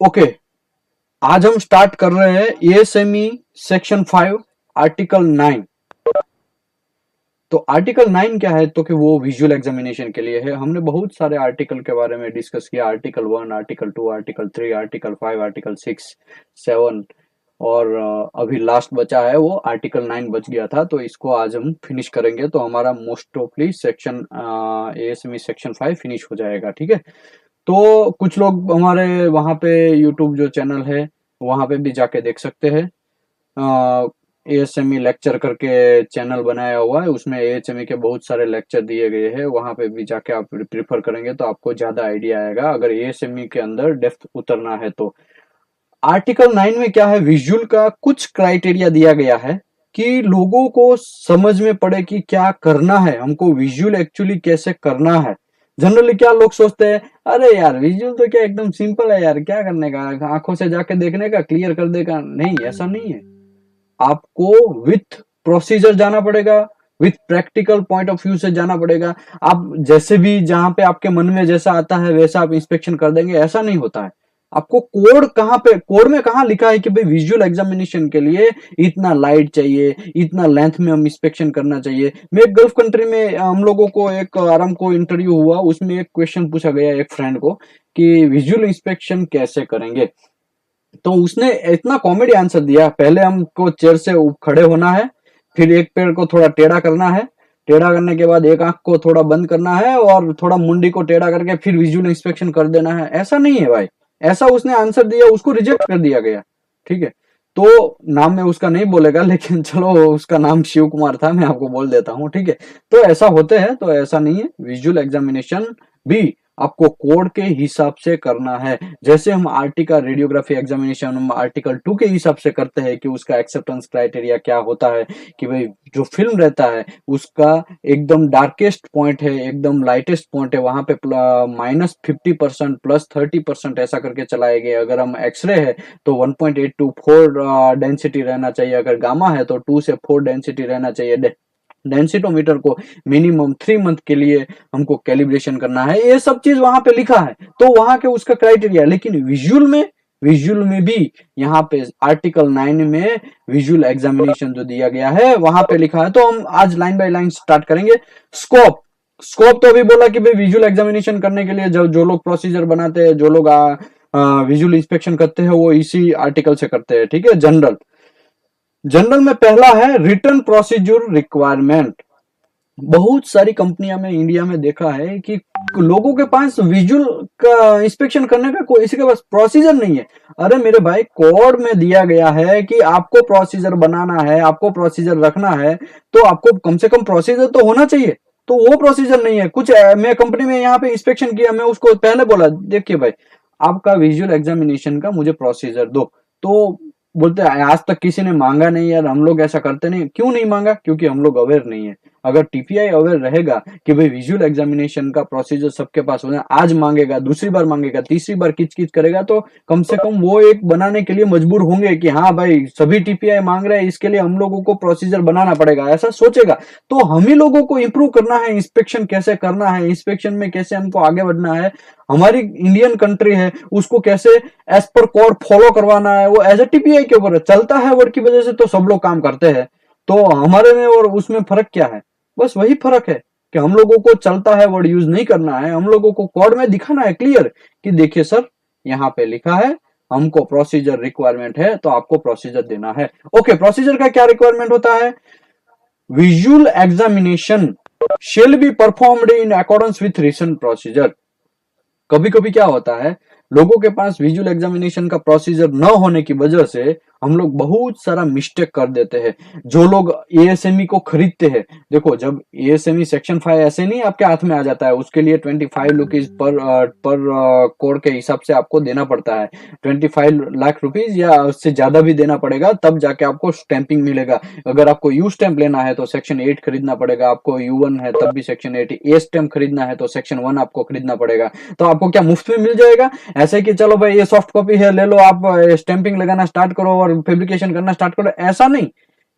Okay, आज हम start कर रहे हैं एएसएमई सेक्शन 5 आर्टिकल 9। तो आर्टिकल 9 क्या है, तो कि वो विजुअल एग्जामिनेशन के लिए है। हमने बहुत सारे आर्टिकल के बारे में डिस्कस किया, article 1, article 2, article 3, article 5, article 6, 7 और अभी लास्ट बचा है वो आर्टिकल 9 बच गया था, तो इसको आज हम फिनिश करेंगे। तो हमारा most ऑफली section ASME section 5 finish हो जाएगा, ठीक है। तो कुछ लोग हमारे वहाँ पे यूट्यूब जो चैनल है वहाँ पे भी जाके देख सकते हैं। एएसएमई लेक्चर करके चैनल बनाया हुआ है, उसमें एएसएमई के बहुत सारे लेक्चर दिए गए हैं। वहाँ पे भी जाके आप प्रिफर करेंगे तो आपको ज्यादा आइडिया आएगा अगर एएसएमई के अंदर डेप्थ उतरना है तो। आर्टिकल 9 में क्या है, विजुअल का कुछ क्राइटेरिया दिया गया है कि लोगों को समझ में पड़े कि क्या करना है, हमको विजुअल एक्चुअली कैसे करना है। जनरली क्या लोग सोचते हैं, अरे यार विजुअल तो क्या एकदम सिंपल है यार, क्या करने का, आंखों से जाके देखने का, क्लियर कर देगा। नहीं, ऐसा नहीं है। आपको विथ प्रोसीजर जाना पड़ेगा, with practical point of view से जाना पड़ेगा। आप जैसे भी जहां पे आपके मन में जैसा आता है वैसा आप इंस्पेक्शन कर देंगे, ऐसा नहीं होता है। आपको कोड कहाँ पे, कोड में कहाँ लिखा है कि भाई विजुअल एग्जामिनेशन के लिए इतना लाइट चाहिए, इतना लेंथ में हम इंस्पेक्शन करना चाहिए। मैं एक गल्फ कंट्री में हम लोगों को एक आराम को इंटरव्यू हुआ, उसमें एक क्वेश्चन पूछा गया एक फ्रेंड को कि विजुअल इंस्पेक्शन कैसे करेंगे। तो उसने इतना कॉमेडी आंसर दिया, पहले हमको चेयर से खड़े होना है, फिर एक पैर को थोड़ा टेढ़ा करना है, टेढ़ा करने के बाद एक आंख को थोड़ा बंद करना है और थोड़ा मुंडी को टेढ़ा करके फिर विजुअल इंस्पेक्शन कर देना है। ऐसा नहीं है भाई, ऐसा उसने आंसर दिया, उसको रिजेक्ट कर दिया गया, ठीक है। तो नाम में उसका नहीं बोलेगा, लेकिन चलो उसका नाम शिव कुमार था, मैं आपको बोल देता हूँ, ठीक है। तो ऐसा होते हैं, तो ऐसा नहीं है। विजुअल एग्जामिनेशन भी आपको कोड के हिसाब से करना है। जैसे हम आरटी का रेडियोग्राफी एग्जामिनेशन हम आर्टिकल 2 के हिसाब से करते हैं कि उसका एक्सेप्टेंस क्राइटेरिया क्या होता है, कि भाई जो फिल्म रहता है उसका एकदम डार्केस्ट पॉइंट है, एकदम लाइटेस्ट पॉइंट है, वहां पे -50% +30% ऐसा करके चलाएंगे। अगर हम एक्सरे है तो 1.8 to 4 डेंसिटी रहना चाहिए, अगर गामा है तो 2 से 4 डेंसिटी रहना चाहिए। डेंसिटोमीटर को मिनिमम 3 मंथ के लिए हमको कैलिब्रेशन करना है, ये सब चीज वहां पे लिखा है, तो वहां के उसका क्राइटेरिया। लेकिन विजुअल में भी यहाँ पे आर्टिकल 9 में विजुअल एग्जामिनेशन जो दिया गया है वहां पे लिखा है। तो हम आज लाइन बाय लाइन स्टार्ट करेंगे। स्कोप, स्कोप तो अभी बोला कि भाई विजुअल एग्जामिनेशन करने के लिए जो लोग प्रोसीजर बनाते हैं, जो लोग विजुअल इंस्पेक्शन करते हैं, वो इसी आर्टिकल से करते हैं, ठीक है। जनरल, जनरल में पहला है रिटर्न प्रोसीजर रिक्वायरमेंट। बहुत सारी कंपनियां में इंडिया में देखा है कि लोगों के पास विजुअल का इंस्पेक्शन करने का कोई, इसी के पास प्रोसीजर नहीं है। अरे मेरे भाई, कोड में दिया गया है कि आपको प्रोसीजर बनाना है, आपको प्रोसीजर रखना है, तो आपको कम से कम प्रोसीजर तो होना चाहिए। तो वो प्रोसीजर नहीं है कुछ। मैं कंपनी में यहाँ पे इंस्पेक्शन किया, मैं उसको पहले बोला, देखिए भाई आपका विजुअल एग्जामिनेशन का मुझे प्रोसीजर दो। तो बोलते हैं आज तक किसी ने मांगा नहीं यार, हम लोग ऐसा करते नहीं। क्यों नहीं मांगा? क्योंकि हम लोग अवेयर नहीं है। अगर टीपीआई अवेयर रहेगा कि भाई विजुअल एग्जामिनेशन का प्रोसीजर सबके पास होना, आज मांगेगा, दूसरी बार मांगेगा, तीसरी बार किच किच करेगा, तो कम से कम वो एक बनाने के लिए मजबूर होंगे कि हाँ भाई सभी टीपीआई मांग रहे हैं, इसके लिए हम लोगों को प्रोसीजर बनाना पड़ेगा, ऐसा सोचेगा। तो हम ही लोगों को इंप्रूव करना है, इंस्पेक्शन कैसे करना है, इंस्पेक्शन में कैसे हमको आगे बढ़ना है। हमारी इंडियन कंट्री है, उसको कैसे एज पर कोड फॉलो करवाना है, वो एज ए टीपीआई के ऊपर चलता है। वर्ड की वजह से तो सब लोग काम करते हैं, तो हमारे में और उसमें फर्क क्या है? बस वही फर्क है कि हम लोगों को चलता है वर्ड यूज नहीं करना है, हम लोगों को कोड में दिखाना है क्लियर कि देखिए सर यहाँ पे लिखा है, हमको प्रोसीजर रिक्वायरमेंट है तो आपको प्रोसीजर देना है। ओके, प्रोसीजर का क्या रिक्वायरमेंट होता है? Visual examination shall be performed in accordance with recent procedure. कभी कभी क्या होता है, लोगों के पास विजुअल एग्जामिनेशन का प्रोसीजर न होने की वजह से हम लोग बहुत सारा मिस्टेक कर देते हैं। जो लोग एएसएमई को खरीदते हैं, देखो जब एएसएमई सेक्शन 5 ऐसे नहीं आपके हाथ में आ जाता है, उसके लिए 25 रुपीज पर कोड के हिसाब से आपको देना पड़ता है। 25 लाख रुपीज या उससे ज्यादा भी देना पड़ेगा, तब जाके आपको स्टैंपिंग मिलेगा। अगर आपको यू स्टैंप लेना है तो सेक्शन 8 खरीदना पड़ेगा, आपको U1 है तब भी सेक्शन 8, ए स्टैंप खरीदना है तो सेक्शन 1 आपको खरीदना पड़ेगा। तो आपको क्या मुफ्त में मिल जाएगा? ऐसे कि चलो भाई ये सॉफ्ट कॉपी है, ले लो, आप स्टैंपिंग लगाना स्टार्ट करो और फैब्रिकेशन करना स्टार्ट करो, ऐसा नहीं।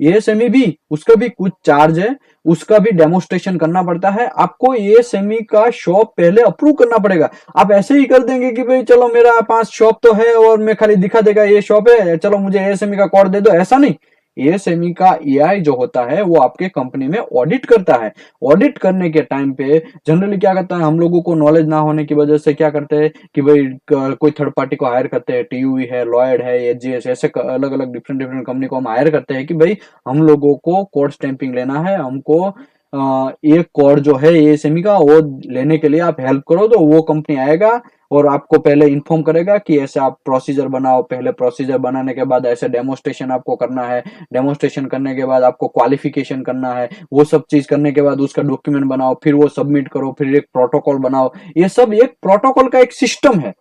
एएसएमई भी, उसका भी कुछ चार्ज है, उसका भी डेमोस्ट्रेशन करना पड़ता है। आपको एएसएमई का शॉप पहले अप्रूव करना पड़ेगा। आप ऐसे ही कर देंगे कि भाई चलो मेरा पास शॉप तो है और मैं खाली दिखा देगा ये शॉप है, चलो मुझे एएसएमई का कोड दे दो, ऐसा नहीं। एएसएमई का एआई जो होता है वो आपके कंपनी में ऑडिट करता है। ऑडिट करने के टाइम पे जनरली क्या करता है, हम लोगों को नॉलेज ना होने की वजह से क्या करते हैं कि भाई कोई थर्ड पार्टी को हायर करते हैं, टीयूई है, लॉयड है, एचजीएस, ऐसे अलग अलग डिफरेंट डिफरेंट कंपनी को हम हायर करते हैं कि भाई हम लोगों को कोड स्टैंपिंग लेना है, हमको एक कोड जो है एएसएमई का वो लेने के लिए आप हेल्प करो। तो वो कंपनी आएगा और आपको पहले इन्फॉर्म करेगा कि ऐसे आप प्रोसीजर बनाओ। पहले प्रोसीजर बनाने के बाद ऐसे डेमोस्ट्रेशन आपको करना है, डेमोस्ट्रेशन करने के बाद आपको क्वालिफिकेशन करना है, वो सब चीज करने के बाद उसका डॉक्यूमेंट बनाओ, फिर वो सबमिट करो, फिर एक प्रोटोकॉल बनाओ। ये सब एक प्रोटोकॉल का एक सिस्टम है।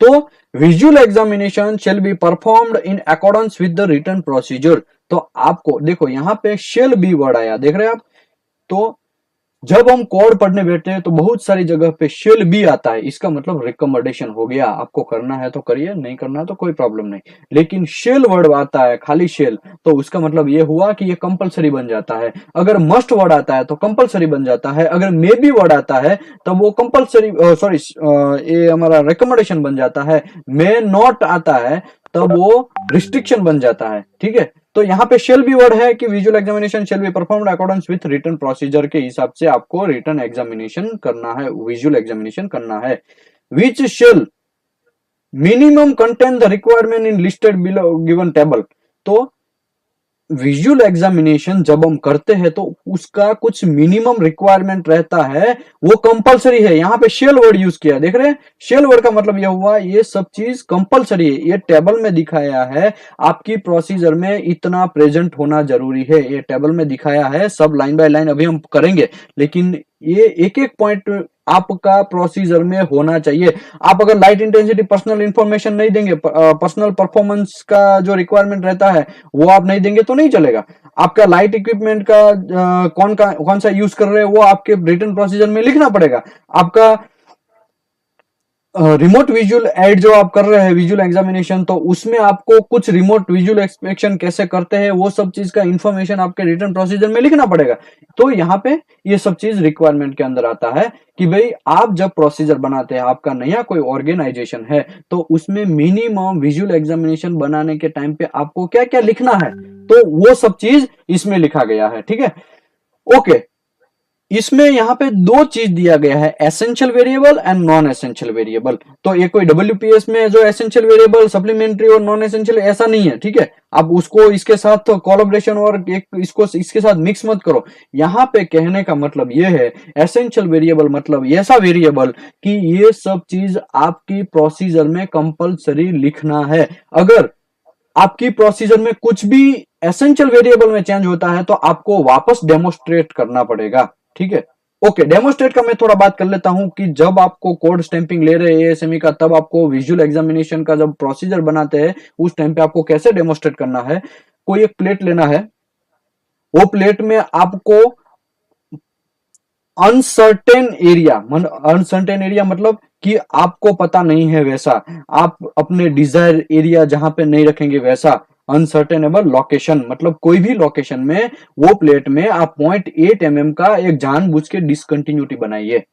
तो visual examination shall be performed in accordance with the written procedure. तो आपको देखो यहाँ पे शेल बी वर्ड आया, देख रहे हैं आप। तो जब हम कोड पढ़ने बैठते हैं तो बहुत सारी जगह पे शेल भी आता है, इसका मतलब रिकमेंडेशन हो गया, आपको करना है तो करिए, नहीं करना है तो कोई प्रॉब्लम नहीं। लेकिन शेल वर्ड आता है, खाली शेल, तो उसका मतलब ये हुआ कि ये कंपलसरी बन जाता है। अगर मस्ट वर्ड आता है तो कंपलसरी बन जाता है। अगर मे बी वर्ड आता है तब वो कंपलसरी, सॉरी, ये हमारा रिकमेंडेशन बन जाता है। मे नॉट आता है तब वो रिस्ट्रिक्शन बन जाता है, ठीक है। तो यहाँ पे शेल बी वर्ड है कि visual examination shall be performed accordance with written procedure के हिसाब से आपको रिटन एग्जामिनेशन करना है, विजुअल एग्जामिनेशन करना है। विच shell minimum contain the requirement in listed below given table. तो विजुअल एग्जामिनेशन जब हम करते हैं तो उसका कुछ मिनिमम रिक्वायरमेंट रहता है, वो कंपलसरी है। यहाँ पे शेल वर्ड यूज किया, देख रहे हैं। शेल वर्ड का मतलब यह हुआ ये सब चीज कंपलसरी है, ये टेबल में दिखाया है, आपकी प्रोसीजर में इतना प्रेजेंट होना जरूरी है, ये टेबल में दिखाया है। सब लाइन बाय लाइन अभी हम करेंगे, लेकिन ये एक एक पॉइंट आपका प्रोसीजर में होना चाहिए। आप अगर लाइट इंटेंसिटी पर्सनल इंफॉर्मेशन नहीं देंगे, पर्सनल परफॉर्मेंस का जो रिक्वायरमेंट रहता है वो आप नहीं देंगे तो नहीं चलेगा। आपका लाइट इक्विपमेंट का कौन सा यूज कर रहे हैं वो आपके रिटन प्रोसीजर में लिखना पड़ेगा। आपका रिमोट विजुअल एड जो आप कर रहे हैं विजुअल एग्जामिनेशन, तो उसमें आपको कुछ रिमोट विजुअल एक्सपेक्शन कैसे करते हैं वो सब चीज का इंफॉर्मेशन आपके रिटर्न प्रोसीजर में लिखना पड़ेगा। तो यहाँ पे ये सब चीज रिक्वायरमेंट के अंदर आता है कि भाई आप जब प्रोसीजर बनाते हैं, आपका नया कोई ऑर्गेनाइजेशन है, तो उसमें मिनिमम विजुअल एग्जामिनेशन बनाने के टाइम पे आपको क्या क्या लिखना है, तो वो सब चीज इसमें लिखा गया है, ठीक है। ओके, इसमें यहाँ पे दो चीज दिया गया है, essential variable and non essential variable. तो ये कोई डब्ल्यूपीएस में जो एसेंशियल वेरिएबल, सप्लीमेंट्री और नॉन एसेंशियल ऐसा नहीं है, ठीक है। आप उसको इसके साथ तो कोलैबोरेशन और एक इसको इसके साथ मिक्स मत करो। यहाँ पे कहने का मतलब ये है, एसेंशियल वेरिएबल मतलब ऐसा वेरिएबल कि ये सब चीज आपकी प्रोसीजर में कंपलसरी लिखना है। अगर आपकी प्रोसीजर में कुछ भी एसेंशियल वेरिएबल में चेंज होता है तो आपको वापस डेमोस्ट्रेट करना पड़ेगा, ठीक है। ओके, डेमोस्ट्रेट का मैं थोड़ा बात कर लेता हूं कि जब आपको कोड स्टैंपिंग ले रहे हैं एएसएमई का, तब आपको विजुअल एग्जामिनेशन का जब प्रोसीजर बनाते हैं उस टाइम पे आपको कैसे डेमोस्ट्रेट करना है। कोई एक प्लेट लेना है, वो प्लेट में आपको अनसर्टेन एरिया, अनसर्टेन एरिया मतलब कि आपको पता नहीं है वैसा, आप अपने डिजायर एरिया जहां पे नहीं रखेंगे वैसा अनसर्टेनेबल लोकेशन, मतलब कोई भी लोकेशन में वो प्लेट में आप 0.8 mm का एक जानबूझ के डिसकंटिन्यूटी बनाइए।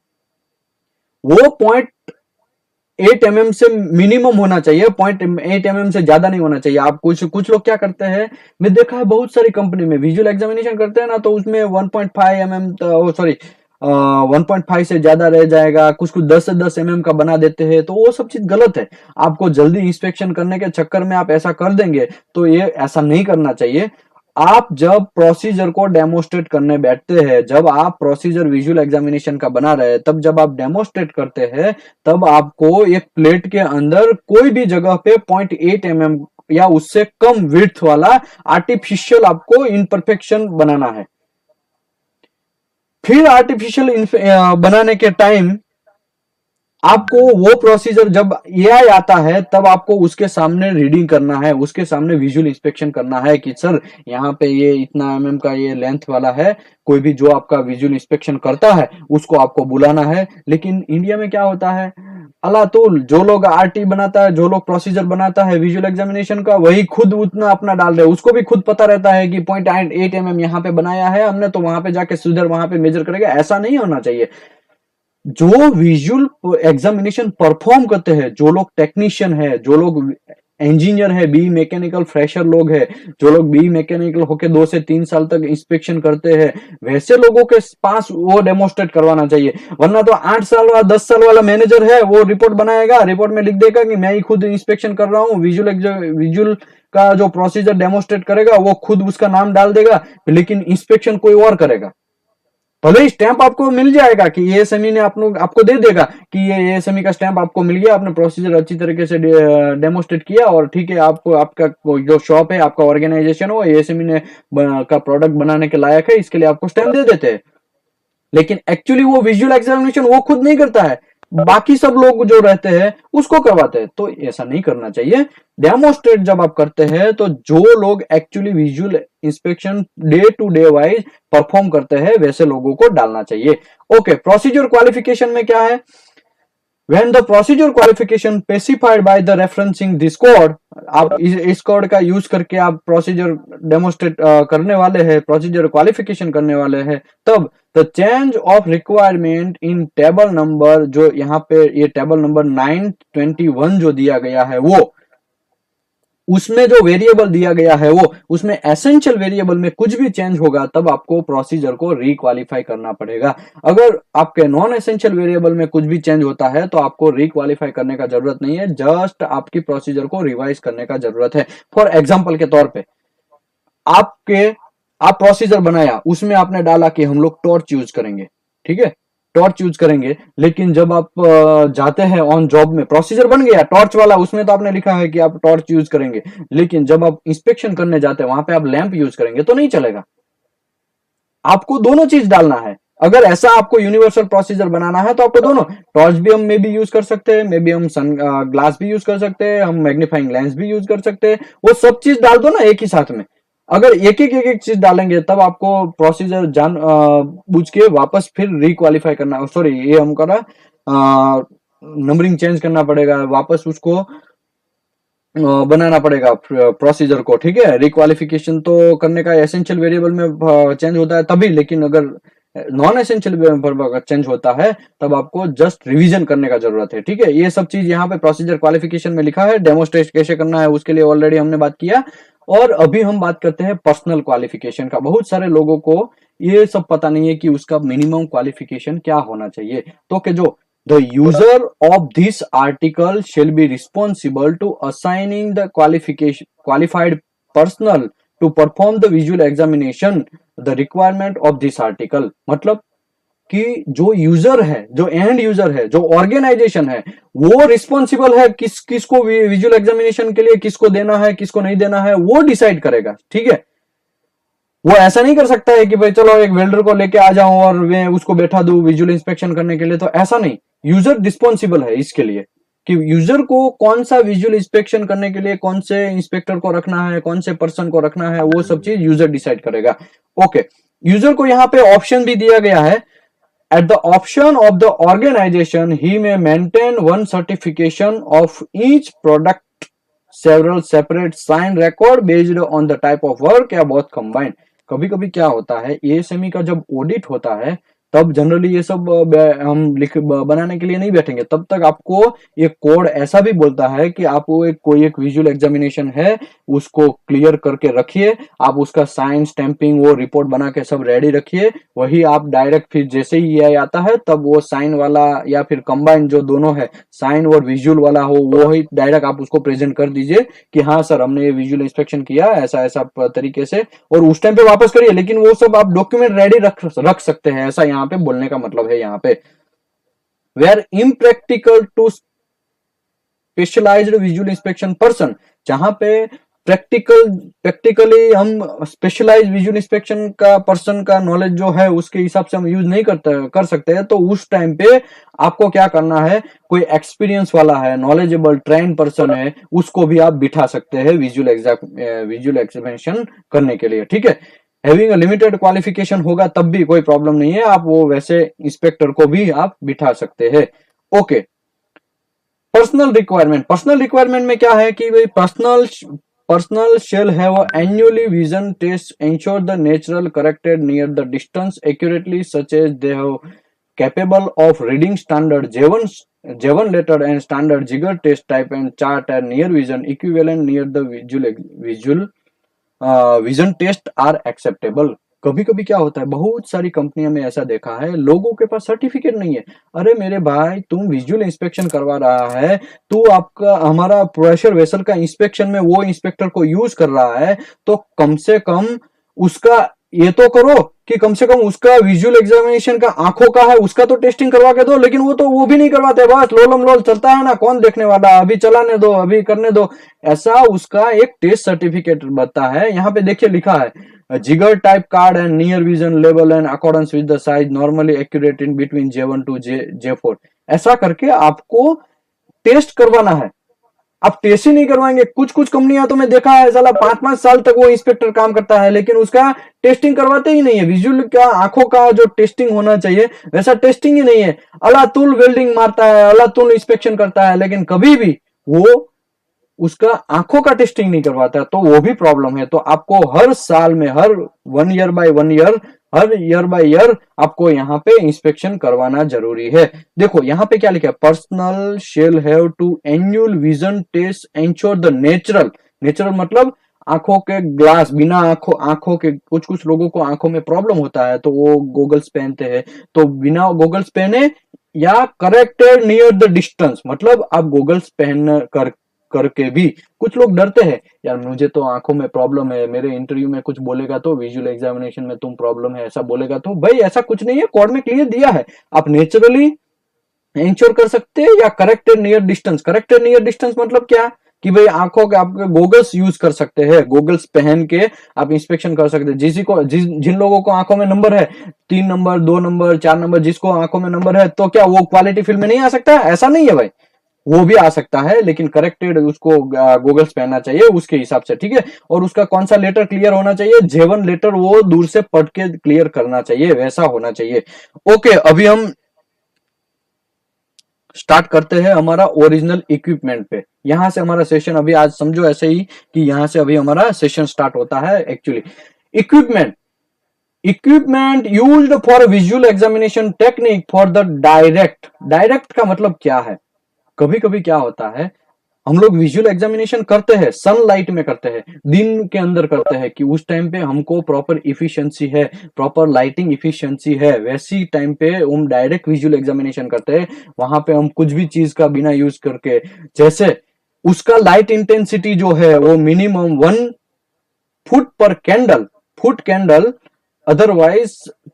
वो 0.8 mm से मिनिमम होना चाहिए, 0.8 mm से ज्यादा नहीं होना चाहिए। आप कुछ लोग क्या करते हैं, मैं देखा है बहुत सारी कंपनी में विजुअल एग्जामिनेशन करते हैं ना, तो उसमें 1.5 mm, सॉरी 1.5 से ज्यादा रह जाएगा, कुछ कुछ 10 से 10 mm का बना देते हैं, तो वो सब चीज गलत है। आपको जल्दी इंस्पेक्शन करने के चक्कर में आप ऐसा कर देंगे तो ये ऐसा नहीं करना चाहिए। आप जब प्रोसीजर को डेमोस्ट्रेट करने बैठते हैं, जब आप प्रोसीजर विजुअल एग्जामिनेशन का बना रहे हैं, तब जब आप डेमोस्ट्रेट करते हैं, तब आपको एक प्लेट के अंदर कोई भी जगह पे 0.8 mm या उससे कम विड्थ वाला आर्टिफिशियल आपको इम्परफेक्शन बनाना है। फिर आर्टिफिशियल बनाने के टाइम आपको वो प्रोसीजर जब एआई आता है तब आपको उसके सामने रीडिंग करना है, उसके सामने विजुअल इंस्पेक्शन करना है कि सर यहाँ पे ये इतना एमएम का ये लेंथ वाला है। कोई भी जो आपका विजुअल इंस्पेक्शन करता है उसको आपको बुलाना है। लेकिन इंडिया में क्या होता है, अल्लाह तो जो लोग आरटी बनाता है, जो लोग प्रोसीजर बनाता है विजुअल एग्जामिनेशन का, वही खुद उतना अपना डाल रहे, उसको भी खुद पता रहता है कि 0.8 mm यहाँ पे बनाया है हमने, तो वहां पे जाके सुधर वहां पे मेजर करेगा। ऐसा नहीं होना चाहिए। जो विजुअल एग्जामिनेशन परफॉर्म करते हैं, जो लोग टेक्नीशियन है, जो लोग इंजीनियर है, बी मैकेनिकल फ्रेशर लोग है, जो लोग बी मैकेनिकल होके 2 से 3 साल तक इंस्पेक्शन करते हैं, वैसे लोगों के पास वो डेमोस्ट्रेट करवाना चाहिए। वरना तो 8 साल वाला 10 साल वाला मैनेजर है, वो रिपोर्ट बनाएगा, रिपोर्ट में लिख देगा कि मैं ही खुद इंस्पेक्शन कर रहा हूँ। विजुअल का जो प्रोसीजर डेमोस्ट्रेट करेगा वो खुद उसका नाम डाल देगा, लेकिन इंस्पेक्शन कोई और करेगा। भले ही स्टैंप आपको मिल जाएगा कि एएसएमई ने आपको दे देगा कि ये एएसएमई का स्टैंप आपको मिल गया, आपने प्रोसीजर अच्छी तरीके से डेमोस्ट्रेट किया और ठीक है, आपको आपका जो शॉप है, आपका ऑर्गेनाइजेशन हो, एएसएमई ने का प्रोडक्ट बनाने के लायक है, इसके लिए आपको स्टैंप दे देते हैं। लेकिन एक्चुअली वो विजुअल एग्जामिनेशन वो खुद नहीं करता है, बाकी सब लोग जो रहते हैं उसको करवाते हैं। तो ऐसा नहीं करना चाहिए। डेमोस्ट्रेट जब आप करते हैं तो जो लोग actually visual inspection day to day wise perform करते हैं वैसे लोगों को डालना चाहिए। ओके, प्रोसीजर क्वालिफिकेशन में क्या है? When the procedure qualification specified by the referencing this code, आप इस कोड का यूज करके आप प्रोसीजर डेमोस्ट्रेट करने वाले हैं, प्रोसीजर क्वालिफिकेशन करने वाले हैं, तब the change of requirement in table number, जो यहाँ पे ये टेबल नंबर 921 जो दिया गया है, वो उसमें जो वेरिएबल दिया गया है, वो उसमें एसेंशियल वेरिएबल में कुछ भी चेंज होगा तब आपको प्रोसीजर को रिक्वालिफाई करना पड़ेगा। अगर आपके नॉन एसेंशियल वेरिएबल में कुछ भी चेंज होता है तो आपको रिक्वालिफाई करने का जरूरत नहीं है, जस्ट आपकी प्रोसीजर को रिवाइज करने का जरूरत है। फॉर एग्जाम्पल के तौर पे आप प्रोसीजर बनाया, उसमें आपने डाला कि हम लोग टॉर्च यूज करेंगे, ठीक है, टॉर्च यूज करेंगे। लेकिन जब आप जाते हैं ऑन जॉब में, प्रोसीजर बन गया टॉर्च वाला, उसमें तो आपने लिखा है कि आप टॉर्च यूज करेंगे, लेकिन जब आप इंस्पेक्शन करने जाते हैं वहां पे आप लैंप यूज करेंगे तो नहीं चलेगा। आपको दोनों चीज डालना है। अगर ऐसा आपको यूनिवर्सल प्रोसीजर बनाना है तो आपको दोनों, टॉर्च भी हम मे भी यूज कर सकते हैं, मे भी हम सन ग्लास भी यूज कर सकते हैं, हम मैग्नीफाइंग लेंस भी यूज कर सकते हैं, वो सब चीज डाल दो ना एक ही साथ में। अगर एक एक चीज डालेंगे तब आपको प्रोसीजर जान बुझ के वापस फिर रिक्वालिफाई करना, सॉरी ये हम करा नंबरिंग चेंज करना पड़ेगा, वापस उसको बनाना पड़ेगा प्रोसीजर को, ठीक है। रिक्वालिफिकेशन तो करने का एसेंशियल वेरिएबल में चेंज होता है तभी, लेकिन अगर नॉन एसेंशियल वेरिएबल चेंज होता है तब आपको जस्ट रिवीजन करने का जरूरत है, ठीक है। ये सब चीज यहाँ पे प्रोसीजर क्वालिफिकेशन में लिखा है। डेमोस्ट्रेट कैसे करना है उसके लिए ऑलरेडी हमने बात किया। और अभी हम बात करते हैं पर्सनल क्वालिफिकेशन का। बहुत सारे लोगों को ये सब पता नहीं है कि उसका मिनिमम क्वालिफिकेशन क्या होना चाहिए। तो कि जो the user of this article shall be responsible to assigning the qualified personnel to perform the visual examination the requirement of this article। मतलब कि जो यूजर है, जो एंड यूजर है, जो ऑर्गेनाइजेशन है, वो रिस्पॉन्सिबल है किसको विजुअल एग्जामिनेशन के लिए किसको देना है किसको नहीं देना है, वो डिसाइड करेगा, ठीक है। वो ऐसा नहीं कर सकता है कि भाई चलो एक वेल्डर को लेके आ जाऊं और मैं उसको बैठा दूं विजुअल इंस्पेक्शन करने के लिए, तो ऐसा नहीं। यूजर रिस्पॉन्सिबल है इसके लिए कि यूजर को कौन सा विजुअल इंस्पेक्शन करने के लिए कौन से इंस्पेक्टर को रखना है, कौन से पर्सन को रखना है, वो सब चीज यूजर डिसाइड करेगा। ओके, यूजर को यहाँ पे ऑप्शन भी दिया गया है। At the option of the organization, he may maintain one certification of each product, several separate signed record based on the type of work या both combined। कभी कभी क्या होता है, एएसएमई का जब ऑडिट होता है तब जनरली ये सब हम बनाने के लिए नहीं बैठेंगे। तब तक आपको ये कोड ऐसा भी बोलता है कि आप वो कोई एक विजुअल एग्जामिनेशन है उसको क्लियर करके रखिए, आप उसका साइन स्टैंपिंग वो रिपोर्ट बना के सब रेडी रखिए। वही आप डायरेक्ट फिर जैसे ही ये आता है तब वो साइन वाला या फिर कंबाइन जो दोनों है, साइन और विजुअल वाला हो, वो ही डायरेक्ट आप उसको प्रेजेंट कर दीजिए कि हाँ सर हमने ये विजुअल इंस्पेक्शन किया ऐसा ऐसा तरीके से, और उस टाइम पे वापस करिए। लेकिन वो सब आप डॉक्यूमेंट रेडी रख सकते हैं, ऐसा यहाँ पे बोलने का मतलब है। यहाँ पे where impractical to specialized visual inspection person, जहां पे प्रैक्टिकली हम स्पेशलाइज विजुअल इंस्पेक्शन का पर्सन का नॉलेज जो है उसके हिसाब से हम यूज नहीं कर सकते हैं, तो उस टाइम पे आपको क्या करना है, कोई एक्सपीरियंस वाला है, नॉलेजेबल ट्रेन पर्सन है, उसको भी आप बिठा सकते हैं विजुअल एग्जामिनेशन करने के लिए, ठीक है। हैविंग अ लिमिटेड क्वालिफिकेशन होगा तब भी कोई प्रॉब्लम नहीं है, आप वो वैसे इंस्पेक्टर को भी आप बिठा सकते हैं। ओके, पर्सनल रिक्वायरमेंट में क्या है कि भाई personal shall have a annually vision test ensure the natural corrected near the distance accurately such as they have capable of reading standard J1 letter and standard Jigar test type and chart and near vision equivalent near the visual vision test are acceptable. कभी कभी क्या होता है, बहुत सारी कंपनियों में ऐसा देखा है, लोगों के पास सर्टिफिकेट नहीं है। अरे मेरे भाई, तुम विजुअल इंस्पेक्शन करवा रहा है, तू आपका हमारा प्रेशर वेसल का इंस्पेक्शन में वो इंस्पेक्टर को यूज कर रहा है, तो कम से कम उसका ये तो करो कि कम से कम उसका विजुअल एग्जामिनेशन का आंखों का है उसका तो टेस्टिंग करवा के दो। लेकिन वो भी नहीं करवाते, बस लोलम लोल चलता है ना, कौन देखने वाला, अभी चलाने दो, अभी करने दो, ऐसा उसका एक टेस्ट सर्टिफिकेट बनता है। यहाँ पे देखिए लिखा है जिगर type card and near vision level and accordance with the size normally accurate in between J1 to J4, ऐसा करके आपको टेस्ट करवाना है। आप टेस्ट ही नहीं करवाएंगे। कुछ कुछ कंपनियां तो मैं देखा है साला 5-5 साल तक वो इंस्पेक्टर काम करता है, लेकिन उसका टेस्टिंग करवाते ही नहीं है। विजुअल का आंखों का जो टेस्टिंग होना चाहिए वैसा टेस्टिंग ही नहीं है। अलातुल वेल्डिंग मारता है, अलातुल इंस्पेक्शन करता है, लेकिन कभी भी वो उसका आंखों का टेस्टिंग नहीं करवाता, तो वो भी प्रॉब्लम है। तो आपको हर साल में, हर 1 ईयर बाय 1 ईयर, हर ईयर बाय ईयर आपको यहाँ पे इंस्पेक्शन करवाना जरूरी है। देखो यहाँ पे क्या लिखा है, personal shall have to annual vision test ensure the natural मतलब आंखों के ग्लास, बिना आंखों के, कुछ कुछ लोगों को आंखों में प्रॉब्लम होता है तो वो गोगल्स पहनते हैं, तो बिना गोगल्स पहने या करेक्टेड नियर द डिस्टेंस, मतलब आप गोगल्स पहन करके भी, कुछ लोग डरते हैं, यार मुझे तो आंखों में प्रॉब्लम है, मेरे इंटरव्यू में कुछ बोलेगा तो, विजुअल एग्जामिनेशन में तुम प्रॉब्लम है ऐसा बोलेगा तो। भाई ऐसा कुछ नहीं है, कोड में क्लियर दिया है, आप नेचुरली इंश्योर कर सकते हैं या corrected near distance. Corrected near distance मतलब क्या कि भाई आंखों के आपके गोगल्स यूज कर सकते हैं, गोगल्स पहन के आप इंस्पेक्शन कर सकते हैं। जिन लोगों को आंखों में नंबर है 3 नंबर 2 नंबर 4 नंबर, जिसको आंखों में नंबर है, तो क्या वो क्वालिटी फील्ड में नहीं आ सकता? ऐसा नहीं है भाई, वो भी आ सकता है, लेकिन करेक्टेड उसको गोगल्स पहनना चाहिए उसके हिसाब से, ठीक है। और उसका कौन सा लेटर क्लियर होना चाहिए, J1 लेटर वो दूर से पढ़ के क्लियर करना चाहिए, वैसा होना चाहिए। ओके, अभी हम स्टार्ट करते हैं हमारा ओरिजिनल इक्विपमेंट पे। यहां से हमारा सेशन अभी आज समझो ऐसे ही कि यहां से अभी हमारा सेशन स्टार्ट होता है। Actually equipment used for visual examination technique for the direct का मतलब क्या है? कभी कभी क्या होता है, हम लोग विजुअल एग्जामिनेशन करते हैं, सनलाइट में करते हैं, दिन के अंदर करते हैं, कि उस टाइम पे हमको प्रॉपर इफिशिएंसी है, प्रॉपर लाइटिंग इफिशिएंसी है, वैसी टाइम पे हम डायरेक्ट विजुअल एग्जामिनेशन करते हैं। वहां पे हम कुछ भी चीज का बिना यूज करके, जैसे उसका लाइट इंटेंसिटी जो है वो minimum 1 foot candle otherwise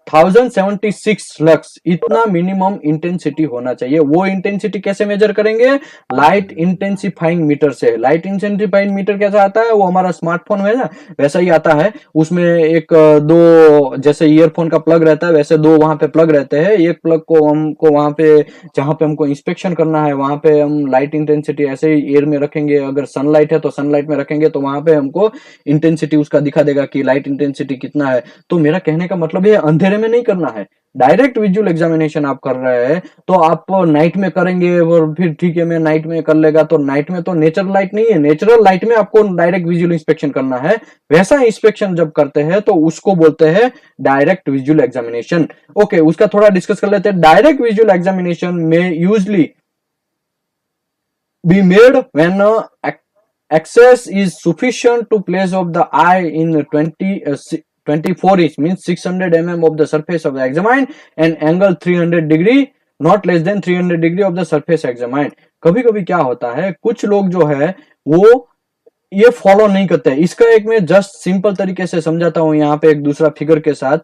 1076 lux, इतना मिनिमम इंटेंसिटी होना चाहिए। वो इंटेंसिटी कैसे मेजर करेंगे? लाइट इंटेंसिफाइंग मीटर से। लाइट इंटेंसिफाइंग मीटर कैसा आता है? वो हमारा स्मार्टफोन है ना, वैसा ही आता है। उसमें एक दो, जैसे ईयरफोन का प्लग रहता है वैसे दो वहां पे प्लग रहते हैं। एक प्लग को हमको वहां पे, जहां पे हमको इंस्पेक्शन करना है, वहां पे हम लाइट इंटेंसिटी ऐसे ही एयर में रखेंगे। अगर सनलाइट है तो सनलाइट में रखेंगे, तो वहां पे हमको इंटेंसिटी उसका दिखा देगा कि लाइट इंटेंसिटी कितना है। तो मेरा कहने का मतलब ये अंधेरे में नहीं करना है। डायरेक्ट विजुअल एग्जामिनेशन आप कर रहे हैं तो आप नाइट में करेंगे, और फिर ठीक है मैं नाइट में कर लेगा, तो नाइट में तो नेचुरल लाइट नहीं है। नेचुरल लाइट में आपको डायरेक्ट विजुअल इंस्पेक्शन करना है। वैसा इंस्पेक्शन जब करते हैं तो उसको बोलते हैं डायरेक्ट विजुअल एग्जामिनेशन। ओके, उसका थोड़ा डिस्कस कर लेते हैं। डायरेक्ट विजुअल एग्जामिनेशन में usually be made when access is sufficient to place of the eye in 24 inch means 600 mm of the surface of the examined and angle 300 degree not less than 300 degree of the surface examined। कभी कभी क्या होता है, कुछ लोग जो है वो ये फॉलो नहीं करते। इसका एक मैं जस्ट सिंपल तरीके से समझाता हूं यहाँ पे एक दूसरा फिगर के साथ,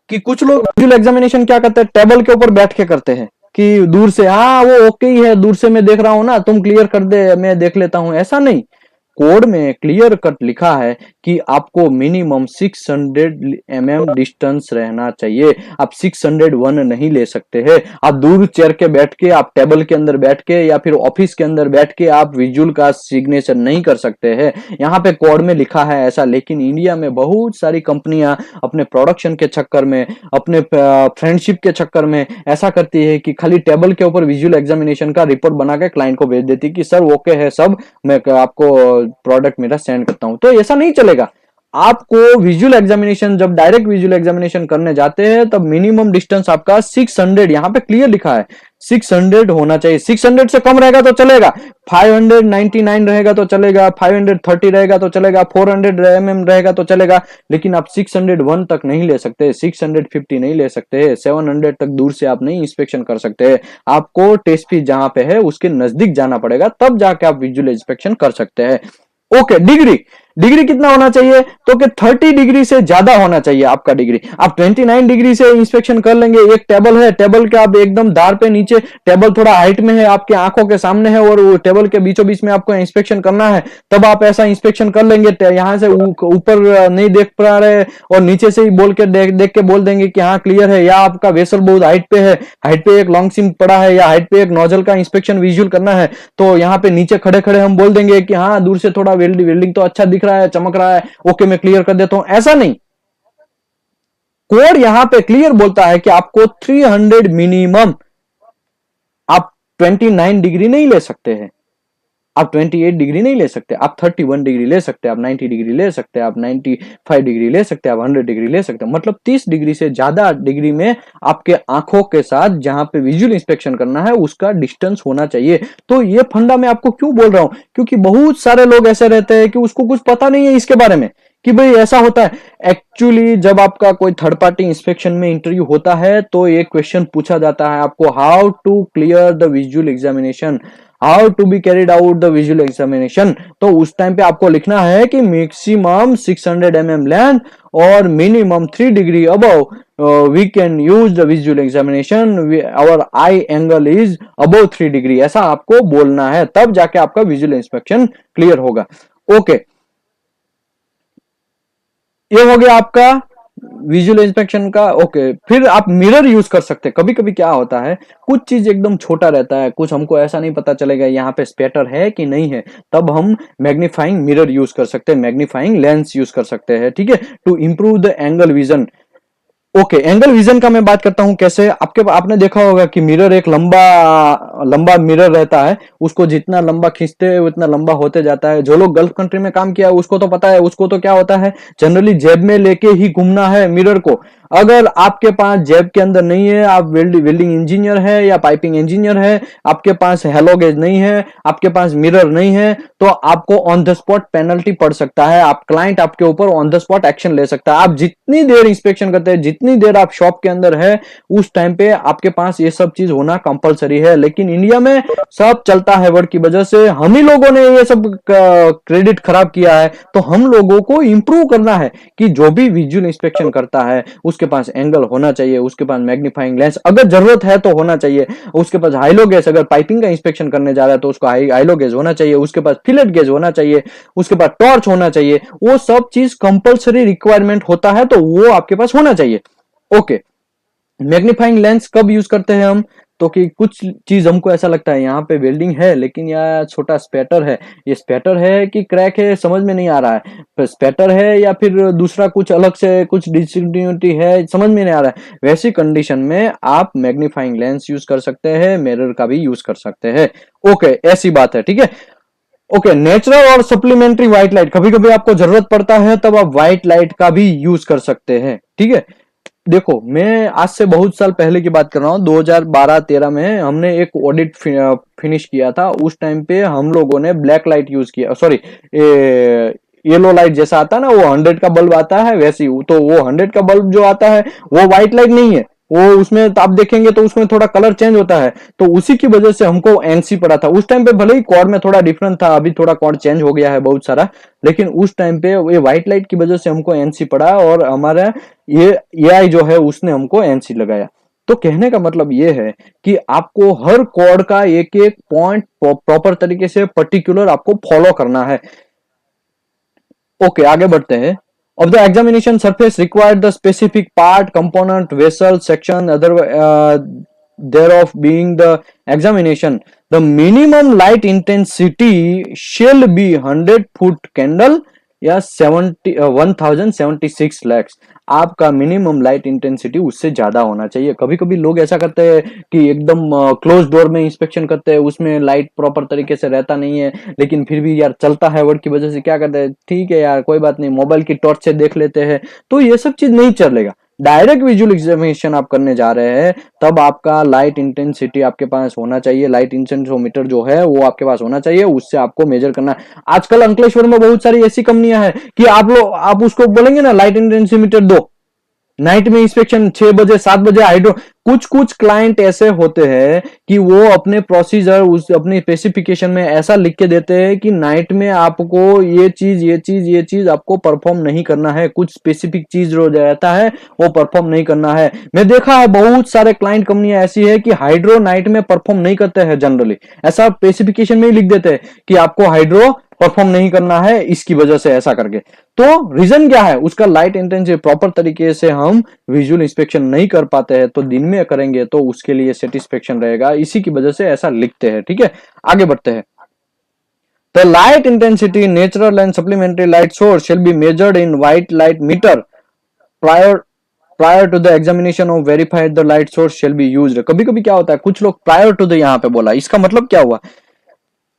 कि कुछ लोग विजुअल एग्जामिनेशन क्या करते हैं, टेबल के ऊपर बैठ के करते हैं कि दूर से, हाँ वो ओके ही है, दूर से मैं देख रहा हूं ना, तुम क्लियर कर दे, मैं देख लेता हूं। ऐसा नहीं, कोड में क्लियर कट लिखा है कि आपको मिनिमम 600 mm डिस्टेंस रहना चाहिए। आप 601 नहीं ले सकते हैं। आप दूर चेयर के बैठ के, आप टेबल के अंदर बैठ के या फिर ऑफिस के अंदर बैठ के आप विजुअल का सिग्नेचर नहीं कर सकते हैं। यहाँ पे कोड में लिखा है ऐसा, लेकिन इंडिया में बहुत सारी कंपनियां अपने प्रोडक्शन के चक्कर में, अपने फ्रेंडशिप के चक्कर में ऐसा करती है कि खाली टेबल के ऊपर विजुअल एग्जामिनेशन का रिपोर्ट बना के क्लाइंट को भेज देती कि सर ओके है सब, मैं आपको प्रोडक्ट मेरा सेंड करता हूं। तो ऐसा नहीं चलेगा। आपको विजुअल एग्जामिनेशन, जब डायरेक्ट विजुअल एग्जामिनेशन करने जाते हैं तब मिनिमम डिस्टेंस आपका 600, यहाँ पे क्लियर लिखा है 600 होना चाहिए। 600 से कम रहेगा तो चलेगा, 599 रहेगा तो चलेगा, 530 रहेगा तो चलेगा, 400 mm रहेगा तो चलेगा, लेकिन आप 601 तक नहीं ले सकते, 650 नहीं ले सकते, 700 तक दूर से आप नहीं इंस्पेक्शन कर सकते। आपको टेस्ट फीस जहां पे है उसके नजदीक जाना पड़ेगा, तब जाके आप विजुअल इंस्पेक्शन कर सकते हैं। ओके, डिग्री, डिग्री कितना होना चाहिए? तो कि 30 डिग्री से ज्यादा होना चाहिए आपका डिग्री। आप 29 डिग्री से इंस्पेक्शन कर लेंगे। एक टेबल है, टेबल के आप एकदम दार पे नीचे, टेबल थोड़ा हाइट में है, आपके आंखों के सामने है और वो टेबल के बीचों बीच में आपको इंस्पेक्शन करना है, तब आप ऐसा इंस्पेक्शन कर लेंगे। यहां से ऊपर नहीं देख पा रहे और नीचे से ही बोल के देख के बोल देंगे कि हाँ क्लियर है, या आपका वेसल बहुत हाइट पे है, हाइट पे एक लॉन्ग सिम पड़ा है, या हाइट पे एक नोजल का इंस्पेक्शन विजुअल करना है, तो यहाँ पे नीचे खड़े खड़े हम बोल देंगे कि हाँ दूर से थोड़ा वेल्डिंग तो अच्छा दिख रहा है, चमक रहा है, ओके मैं क्लियर कर देता हूं। ऐसा नहीं, कोड यहां पे क्लियर बोलता है कि आपको 300 मिनिमम, आप 29 डिग्री नहीं ले सकते हैं, आप 28 डिग्री नहीं ले सकते, आप 31 डिग्री ले सकते हैं, आप 90 डिग्री ले सकते हैं, आप 95 डिग्री ले सकते हैं, आप 100 डिग्री ले सकते हैं। मतलब 30 डिग्री से ज्यादा डिग्री में आपके आंखों के साथ जहां पे विजुअल इंस्पेक्शन करना है उसका डिस्टेंस होना चाहिए। तो ये फंडा मैं आपको क्यों बोल रहा हूं, क्योंकि बहुत सारे लोग ऐसे रहते हैं कि उसको कुछ पता नहीं है इसके बारे में कि भाई ऐसा होता है। एक्चुअली जब आपका कोई थर्ड पार्टी इंस्पेक्शन में इंटरव्यू होता है तो एक क्वेश्चन पूछा जाता है आपको, how to clear the visual examination, how to be carried out the visual examination. तो उस टाइम पे आपको लिखना है कि मैक्सिमम 600 mm लेंथ और minimum 3 degree above we can use the visual examination, our eye angle is above 3 degree, ऐसा आपको बोलना है, तब जाके आपका विजुअल इंस्पेक्शन क्लियर होगा। ओके, ये हो गया आपका विजुअल इंस्पेक्शन का। ओके, फिर आप मिरर यूज कर सकते हैं। कभी कभी क्या होता है, कुछ चीज एकदम छोटा रहता है, कुछ हमको ऐसा नहीं पता चलेगा यहाँ पे स्पैटर है कि नहीं है, तब हम मैग्नीफाइंग मिरर यूज कर सकते हैं, मैग्नीफाइंग लेंस यूज कर सकते हैं, ठीक है, to improve the angle vision. Okay, angle vision का मैं बात करता हूं कैसे। आपने देखा होगा कि मिरर एक लंबा लंबा मिरर रहता है, उसको जितना लंबा खींचते हैं उतना लंबा होते जाता है। जो लोग गल्फ कंट्री में काम किया है उसको तो पता है, उसको तो क्या होता है, जनरली जेब में लेके ही घूमना है मिरर को। अगर आपके पास जेब के अंदर नहीं है, आप वेल्डिंग इंजीनियर है या पाइपिंग इंजीनियर है, आपके पास हेलो गेज नहीं है, आपके पास मिरर नहीं है, तो आपको ऑन द स्पॉट पेनल्टी पड़ सकता है। आप क्लाइंट आपके ऊपर ऑन द स्पॉट एक्शन ले सकता है। आप जितनी देर इंस्पेक्शन करते हैं, जितनी देर आप शॉप के अंदर है, उस टाइम पे आपके पास ये सब चीज होना कंपलसरी है। लेकिन इंडिया में सब चलता है वर्ड की वजह से, हम ही लोगों ने ये सब क्रेडिट खराब किया है। तो हम लोगों को इंप्रूव करना है कि जो भी विजुअल इंस्पेक्शन करता है उसके पास एंगल होना चाहिए, उसके पास मैग्नीफाइंग लेंस अगर जरूरत है तो होना चाहिए, उसके पास हाइलो गेज, अगर पाइपिंग का इंस्पेक्शन करने जा रहा है तो उसको हाइलो गेज होना चाहिए, उसके पास फिलेट गेज होना चाहिए, उसके पास टॉर्च होना चाहिए। वो सब चीज कंपलसरी रिक्वायरमेंट होता है, तो वो आपके पास होना चाहिए। ओके, मैग्नीफाइंग लेंस कब यूज करते हैं हम, तो कि कुछ चीज हमको ऐसा लगता है यहाँ पे वेल्डिंग है लेकिन यह छोटा स्पैटर है, ये स्पैटर है कि क्रैक है समझ में नहीं आ रहा है, स्पैटर है या फिर दूसरा कुछ अलग से कुछ डिसकंटिन्यूटी है समझ में नहीं आ रहा है। वैसी कंडीशन में आप मैग्नीफाइंग लेंस यूज कर सकते हैं, मिरर का भी यूज कर सकते हैं। ओके, ऐसी बात है, ठीक है। ओके, नेचुरल और सप्लीमेंट्री व्हाइट लाइट, कभी कभी आपको जरूरत पड़ता है तब आप व्हाइट लाइट का भी यूज कर सकते हैं, ठीक है। देखो, मैं आज से बहुत साल पहले की बात कर रहा हूँ, 2012-13 में हमने एक ऑडिट फिनिश किया था। उस टाइम पे हम लोगों ने ब्लैक लाइट यूज किया, सॉरी येलो लाइट जैसा आता है ना, वो 100 का बल्ब आता है वैसी, तो वो 100 का बल्ब जो आता है वो व्हाइट लाइट नहीं है, वो उसमें तो आप देखेंगे तो उसमें थोड़ा कलर चेंज होता है। तो उसी की वजह से हमको एनसी पड़ा था। उस टाइम पे भले ही कॉर्ड में थोड़ा डिफरेंट था, अभी थोड़ा कॉर्ड चेंज हो गया है बहुत सारा, लेकिन उस टाइम पे ये व्हाइट लाइट की वजह से हमको एनसी पड़ा और हमारा ये एआई जो है उसने हमको एनसी लगाया। तो कहने का मतलब ये है कि आपको हर कॉर्ड का एक एक पॉइंट प्रॉपर तरीके से पर्टिकुलर आपको फॉलो करना है। ओके, आगे बढ़ते हैं। Of the examination surface required the specific part component vessel section other thereof being the examination, the minimum light intensity shall be 100 foot candle या 1076 लैक्स। आपका मिनिमम लाइट इंटेंसिटी उससे ज्यादा होना चाहिए। कभी कभी लोग ऐसा करते हैं कि एकदम क्लोज डोर में इंस्पेक्शन करते हैं, उसमें लाइट प्रॉपर तरीके से रहता नहीं है, लेकिन फिर भी यार चलता है वर्ड की वजह से क्या करते हैं, ठीक है यार कोई बात नहीं, मोबाइल की टॉर्च से देख लेते हैं। तो ये सब चीज नहीं चलेगा। डायरेक्ट विजुअल एग्जामिनेशन आप करने जा रहे हैं तब आपका लाइट इंटेंसिटी आपके पास होना चाहिए, लाइट इंटेंसियोमीटर जो है वो आपके पास होना चाहिए, उससे आपको मेजर करना है। आजकल अंकलेश्वर में बहुत सारी ऐसी कंपनियां हैं कि आप उसको बोलेंगे ना लाइट इंटेंसियोमीटर दो, नाइट में इंस्पेक्शन 6 बजे 7 बजे हाइड्रो। कुछ कुछ क्लाइंट ऐसे होते हैं कि वो अपने प्रोसीजर उस अपनी स्पेसिफिकेशन में ऐसा लिख के देते हैं कि नाइट में आपको ये चीज आपको परफॉर्म नहीं करना है, कुछ स्पेसिफिक चीज जो रहता है वो परफॉर्म नहीं करना है। मैं देखा है बहुत सारे क्लाइंट कंपनियां ऐसी है कि हाइड्रो नाइट में परफॉर्म नहीं करते हैं, जनरली ऐसा स्पेसिफिकेशन में ही लिख देते हैं कि आपको हाइड्रो परफॉर्म नहीं करना है इसकी वजह से, ऐसा करके। तो रीजन क्या है उसका, लाइट इंटेंसिटी प्रॉपर तरीके से हम विजुअल इंस्पेक्शन नहीं कर पाते हैं, तो दिन में करेंगे तो उसके लिए सेटिस्फेक्शन रहेगा, इसी की वजह से ऐसा लिखते हैं। ठीक है, आगे बढ़ते हैं। The light intensity natural and supplementary light source shall be measured in white light meter prior to the examination of verified the light source shall be used. कभी कभी क्या होता है, कुछ लोग प्रायर टू द यहाँ पे बोला, इसका मतलब क्या हुआ,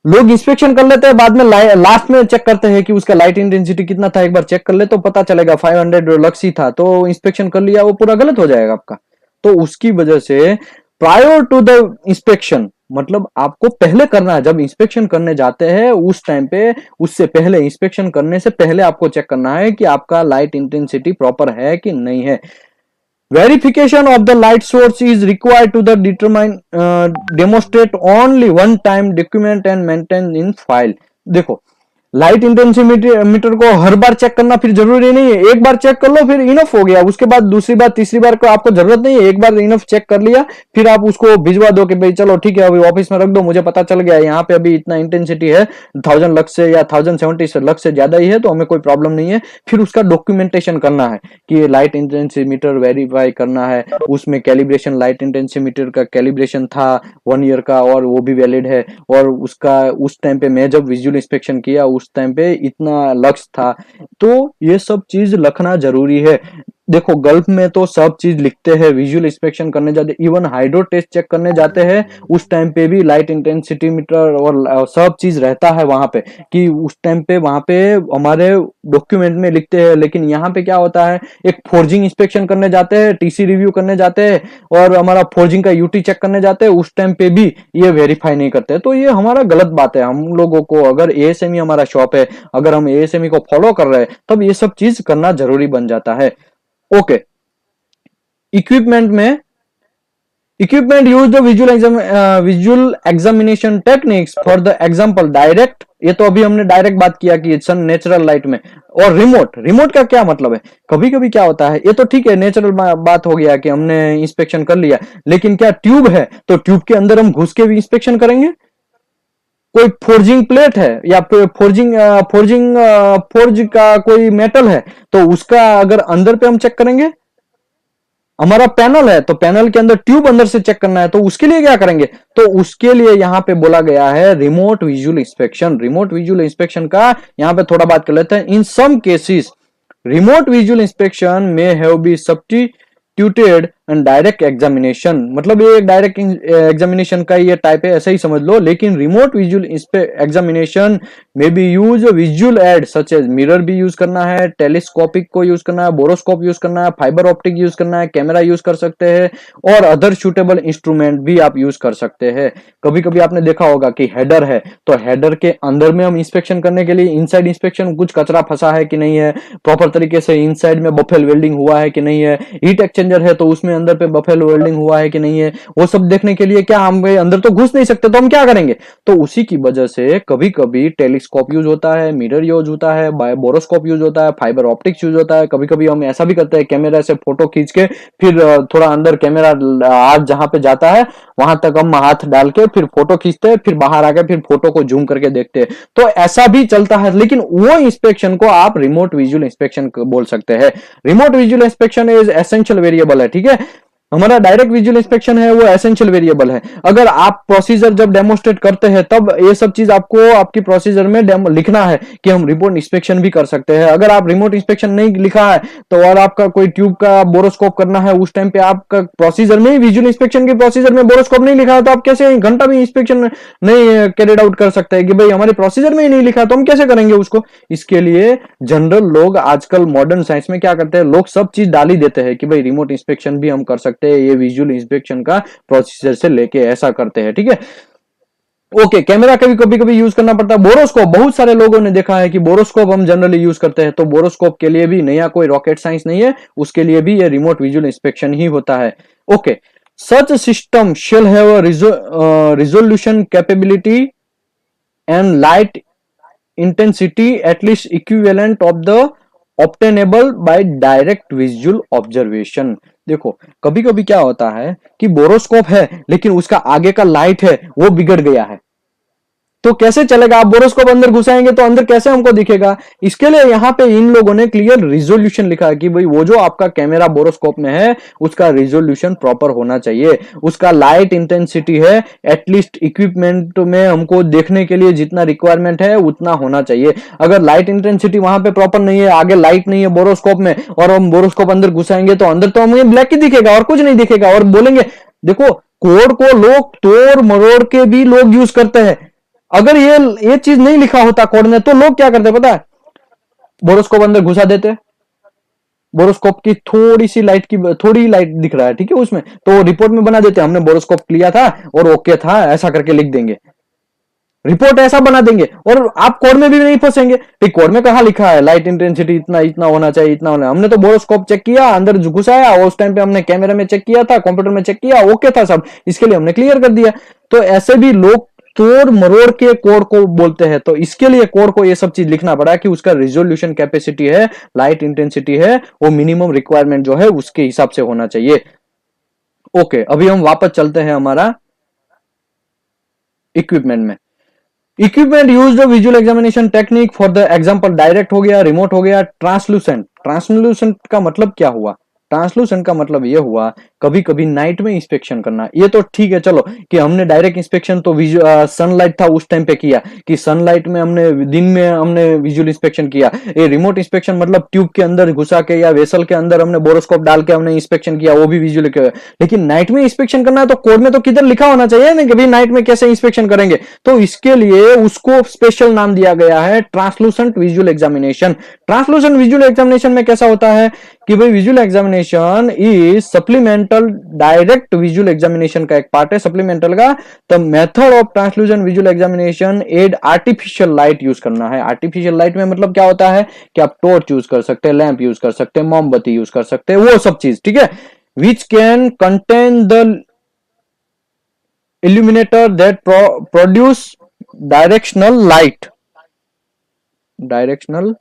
लोग इंस्पेक्शन कर लेते हैं, बाद में लास्ट में चेक करते हैं कि उसका लाइट इंटेंसिटी कितना था, एक बार चेक कर ले तो पता चलेगा 500 लक्स ही था, तो इंस्पेक्शन कर लिया, वो पूरा गलत हो जाएगा आपका। तो उसकी वजह से प्रायर टू द इंस्पेक्शन मतलब आपको पहले करना है, जब इंस्पेक्शन करने जाते हैं उस टाइम पे, उससे पहले इंस्पेक्शन करने से पहले आपको चेक करना है कि आपका लाइट इंटेंसिटी प्रॉपर है कि नहीं है। Verification of the light source is required to the demonstrate only one time, document and maintain in file। देखो, लाइट इंटेंसिमीटर को हर बार चेक करना फिर जरूरी नहीं है, एक बार चेक कर लो फिर इनफ हो गया, उसके बाद दूसरी बार तीसरी बार को आपको जरूरत नहीं है, एक बार इनफ चेक कर लिया फिर आप उसको भिजवा दो कि भाई चलो ठीक है अभी ऑफिस में रख दो, मुझे पता चल गया यहाँ पे अभी इतना इंटेंसिटी है 1000 लक्स से या 1070 लक्स से ज्यादा ही है, तो हमें कोई प्रॉब्लम नहीं है। फिर उसका डॉक्यूमेंटेशन करना है कि लाइट इंटेंसिमीटर वेरीफाई करना है, उसमें कैलिब्रेशन, लाइट इंटेंसिमीटर का कैलिब्रेशन था 1 ईयर का और वो भी वैलिड है, और उसका उस टाइम पे मैं जब विजुअल इंस्पेक्शन किया उस टाइम पे इतना लक्स था। तो ये सब चीज लिखना जरूरी है। देखो गल्फ में तो सब चीज लिखते हैं, विजुअल इंस्पेक्शन करने जाते, इवन हाइड्रो टेस्ट चेक करने जाते हैं उस टाइम पे भी लाइट इंटेंसिटी मीटर और सब चीज रहता है वहां पे, कि उस टाइम पे वहां पे हमारे डॉक्यूमेंट में लिखते हैं। लेकिन यहाँ पे क्या होता है, एक फोर्जिंग इंस्पेक्शन करने जाते हैं, टीसी रिव्यू करने जाते हैं और हमारा फोर्जिंग का यूटी चेक करने जाते हैं, उस टाइम पे भी ये वेरीफाई नहीं करते। तो ये हमारा गलत बात है। हम लोगों को अगर एएसएमई हमारा शॉप है, अगर हम एएसएमई को फॉलो कर रहे हैं तब ये सब चीज करना जरूरी बन जाता है। ओके, इक्विपमेंट में equipment use the visual examination techniques for the example direct, ये तो अभी हमने डायरेक्ट बात किया कि सन नेचुरल लाइट में, और रिमोट का क्या मतलब है, कभी कभी क्या होता है, ये तो ठीक है नेचुरल बात हो गया कि हमने इंस्पेक्शन कर लिया, लेकिन क्या ट्यूब है तो ट्यूब के अंदर हम घुस के भी इंस्पेक्शन करेंगे, कोई फोर्जिंग प्लेट है या फोर्ज का कोई मेटल है तो उसका अगर अंदर पे हम चेक करेंगे, हमारा पैनल है तो पैनल के अंदर ट्यूब अंदर से चेक करना है तो उसके लिए क्या करेंगे, तो उसके लिए यहां पे बोला गया है remote visual inspection. Remote visual inspection का यहां पे थोड़ा बात कर लेते हैं। In some cases remote visual inspection में have be substituted and direct examination, मतलब ये डायरेक्ट एग्जामिनेशन का ये टाइप है, ऐसा ही समझ लो। लेकिन रिमोट विजुअल एग्जामिनेशन में भी use visual aid such as mirror भी यूज करना है, टेलीस्कोपिक को यूज करना है, बोरोस्कोप यूज करना है, फाइबर ऑप्टिक यूज करना है, कैमरा यूज कर सकते हैं और अदर सुटेबल इंस्ट्रूमेंट भी आप यूज कर सकते हैं। कभी कभी आपने देखा होगा कि हेडर है तो हेडर के अंदर में हम इंस्पेक्शन करने के लिए इनसाइड इंस्पेक्शन, कुछ कचरा फंसा है कि नहीं है, प्रॉपर तरीके से इनसाइड में बफेल वेल्डिंग हुआ है कि नहीं है, हीट एक्सचेंजर है तो उसमें अंदर पे बफेल वेल्डिंग हुआ है कि नहीं है, वो सब देखने के लिए क्या हम अंदर तो घुस नहीं सकते, तो हम क्या करेंगे, तो उसी की वजह से कभी कभी टेलीस्कोप यूज होता है, मिरर यूज होता है, बोरोस्कोप यूज होता है, फाइबर ऑप्टिक्स यूज होता है। कभी कभी हम ऐसा भी करते हैं कैमरा से फोटो खींच के फिर थोड़ा अंदर कैमरा आग जहां पे जाता है वहां तक हम हाथ डाल के फिर फोटो खींचते हैं, फिर बाहर आके फिर फोटो को जूम करके देखते हैं। तो ऐसा भी चलता है, लेकिन वो इंस्पेक्शन को आप रिमोट विजुअल इंस्पेक्शन बोल सकते हैं। Remote visual inspection is essential variable है, ठीक है। हमारा डायरेक्ट विजुअल इंस्पेक्शन है वो एसेंशियल वेरिएबल है। अगर आप प्रोसीजर जब डेमोस्ट्रेट करते हैं तब ये सब चीज आपको आपकी प्रोसीजर में लिखना है कि हम रिमोट इंस्पेक्शन भी कर सकते हैं। अगर आप रिमोट इंस्पेक्शन नहीं लिखा है तो, और आपका कोई ट्यूब का बोरोस्कोप करना है, उस टाइम पे आपका प्रोसीजर में विजुअल इंस्पेक्शन के प्रोसीजर में बोरोस्कोप नहीं लिखा है, तो आप कैसे घंटा भी इंस्पेक्शन नहीं कैरिड आउट कर सकते हैं कि भाई हमारे प्रोसीजर में ही नहीं लिखा तो हम कैसे करेंगे उसको। इसके लिए जनरल लोग आजकल मॉडर्न साइंस में क्या करते हैं, लोग सब चीज डाल ही देते हैं कि भाई रिमोट इंस्पेक्शन भी हम कर सकते हैं, ये विजुअल इंस्पेक्शन का प्रोसीजर से लेके ऐसा करते हैं, ठीक है। ओके, कैमरा का भी कभी कभी यूज करना पड़ता है। बोरोस्कोप, बहुत सारे लोगों ने देखा है कि बोरोस्कोप हम जनरली यूज करते हैं, तो बोरोस्कोप के लिए भी नया कोई रॉकेट साइंस नहीं है, उसके लिए भी ये रिमोट विजुअल इंस्पेक्शन ही होता है। Okay, such system shall have resolution capability and light intensity at least equivalent of the obtainable by direct visual observation। देखो, कभी कभी क्या होता है कि बोरोस्कोप है लेकिन उसका आगे का लाइट है वो बिगड़ गया है, तो कैसे चलेगा। आप बोरोस्कोप अंदर घुसाएंगे तो अंदर कैसे हमको दिखेगा। इसके लिए यहां पे इन लोगों ने क्लियर रिजोल्यूशन लिखा है कि भाई वो जो आपका कैमरा बोरोस्कोप में है उसका रिजोल्यूशन प्रॉपर होना चाहिए, उसका लाइट इंटेंसिटी है एटलीस्ट इक्विपमेंट में हमको देखने के लिए जितना रिक्वायरमेंट है उतना होना चाहिए। अगर लाइट इंटेंसिटी वहां पे प्रॉपर नहीं है, आगे लाइट नहीं है बोरोस्कोप में, और हम बोरोस्कोप अंदर घुसाएंगे तो अंदर तो हमें ब्लैक ही दिखेगा और कुछ नहीं दिखेगा। और बोलेंगे, देखो कोड को लोग तोड़ मरोड़ के भी लोग यूज करते हैं। अगर ये चीज नहीं लिखा होता कोड में तो लोग क्या करते पता है, बोरोस्कोप अंदर घुसा देते, बोरोस्कोप की थोड़ी लाइट दिख रहा है, ठीक है उसमें, तो रिपोर्ट में बना देते हमने बोरोस्कोप लिया था और ओके था, ऐसा करके लिख देंगे, रिपोर्ट ऐसा बना देंगे और आप कोड में भी नहीं फंसेंगे। ठीक, कोड में कहा लिखा है लाइट इंटेंसिटी इतना इतना होना चाहिए, इतना होना। हमने तो बोरोस्कोप चेक किया, अंदर घुसाया, उस टाइम पे हमने कैमरे में चेक किया था, कंप्यूटर में चेक किया, ओके था सब, इसके लिए हमने क्लियर कर दिया। तो ऐसे भी लोग तोड़ मरोड़ के कोड को बोलते हैं, तो इसके लिए कोड को ये सब चीज लिखना पड़ा कि उसका रिजोल्यूशन कैपेसिटी है, लाइट इंटेंसिटी है, वो मिनिमम रिक्वायरमेंट जो है उसके हिसाब से होना चाहिए। ओके, अभी हम वापस चलते हैं हमारा इक्विपमेंट में। Equipment used visual examination technique for the example, direct हो गया, रिमोट हो गया, ट्रांसलूसेंट। ट्रांसलूसेंट का मतलब क्या हुआ, ट्रांसलूसेंट का मतलब यह हुआ कभी कभी नाइट में इंस्पेक्शन करना। ये तो ठीक है, चलो कि हमने डायरेक्ट इंस्पेक्शन तो सनलाइट था उस टाइम पे किया, कि सनलाइट में हमने दिन में हमने विजुअल इंस्पेक्शन किया। ये रिमोट इंस्पेक्शन मतलब ट्यूब के अंदर घुसा के या वेसल के अंदर हमने बोरोस्कोप डाल के हमने इंस्पेक्शन किया, वो भी विजुअल किया। लेकिन नाइट में इंस्पेक्शन करना है तो कोड में तो किधर लिखा होना चाहिए ना कि भाई नाइट में कैसे इंस्पेक्शन करेंगे, तो इसके लिए उसको स्पेशल नाम दिया गया है translucent visual examination. Translucent visual examination में कैसा होता है कि भाई visual examination is supplemental, direct visual examination का एक पार्ट है सप्लीमेंटल का। The method of translucent visual examination aid artificial light use करना है। आर्टिफिशियल लाइट में मतलब क्या होता है कि आप टॉर्च यूज कर सकते हैं, लैंप यूज कर सकते हैं, मोमबत्ती यूज कर सकते हैं, वो सब चीज, ठीक है। Which can contain the illuminator that produce directional light, directional